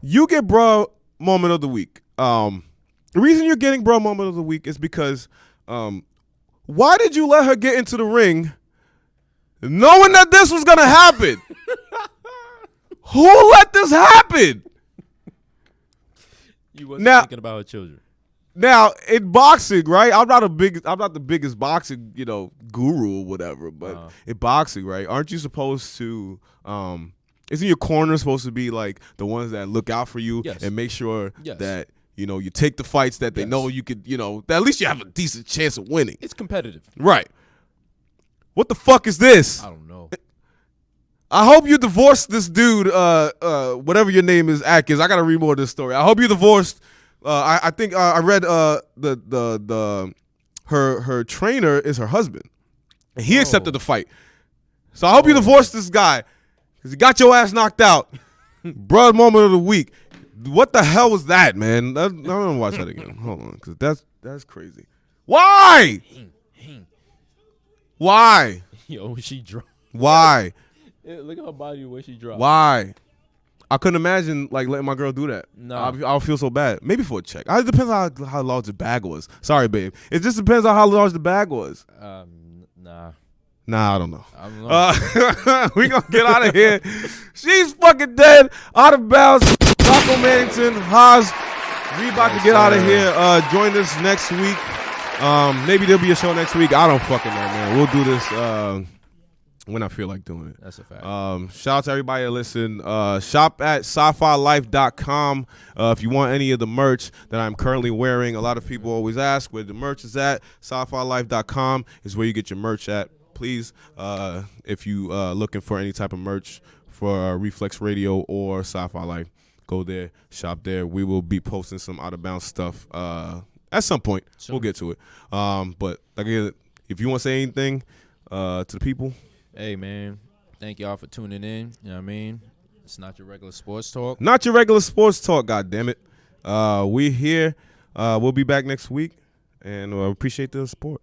you get bruh moment of the week. The reason you're getting bruh moment of the week is because why did you let her get into the ring knowing that this was gonna happen? Who let this happen? You wasn't thinking about her children. Now in boxing, right? I'm not the biggest boxing, guru or whatever. But in boxing, right? Aren't you supposed to? Isn't your corner supposed to be like the ones that look out for you and make sure that you take the fights that they know you could, that at least you have a decent chance of winning. It's competitive, right? What the fuck is this? I don't know. I hope you divorced this dude, whatever your name is, Atkins. I gotta read more of this story. I hope you divorced. I think I read her trainer is her husband, and he accepted the fight. So I hope you divorced this guy because he got your ass knocked out. Broad moment of the week. What the hell was that, man? I'm gonna watch that again. Hold on, because that's crazy. Why? Why? Yo, she dropped. Why? Look at her body where she dropped. Why? I couldn't imagine letting my girl do that. No, I'll feel so bad. Maybe for a check. It depends on how large the bag was. Sorry, babe. It just depends on how large the bag was. Nah, I don't know. We gonna get out of here. She's fucking dead. Out of bounds. Rockomannington, Hass. We about to get out of here. Join us next week. Maybe there'll be a show next week. I don't fucking know, man. We'll do this when I feel like doing it. That's a fact. Shout out to everybody that listen. Shop at sci-fi-life.com if you want any of the merch that I'm currently wearing. A lot of people always ask where the merch is at. Sci-fi-life.com is where you get your merch at. Please, if you looking for any type of merch for Reflex Radio or Sci-Fi Life, go there, shop there. We will be posting some out-of-bounds stuff at some point. Sure. We'll get to it. But again, if you want to say anything to the people. Hey, man, thank y'all for tuning in. You know what I mean? It's not your regular sports talk. Not your regular sports talk, goddammit. We're here. We'll be back next week, and appreciate the support.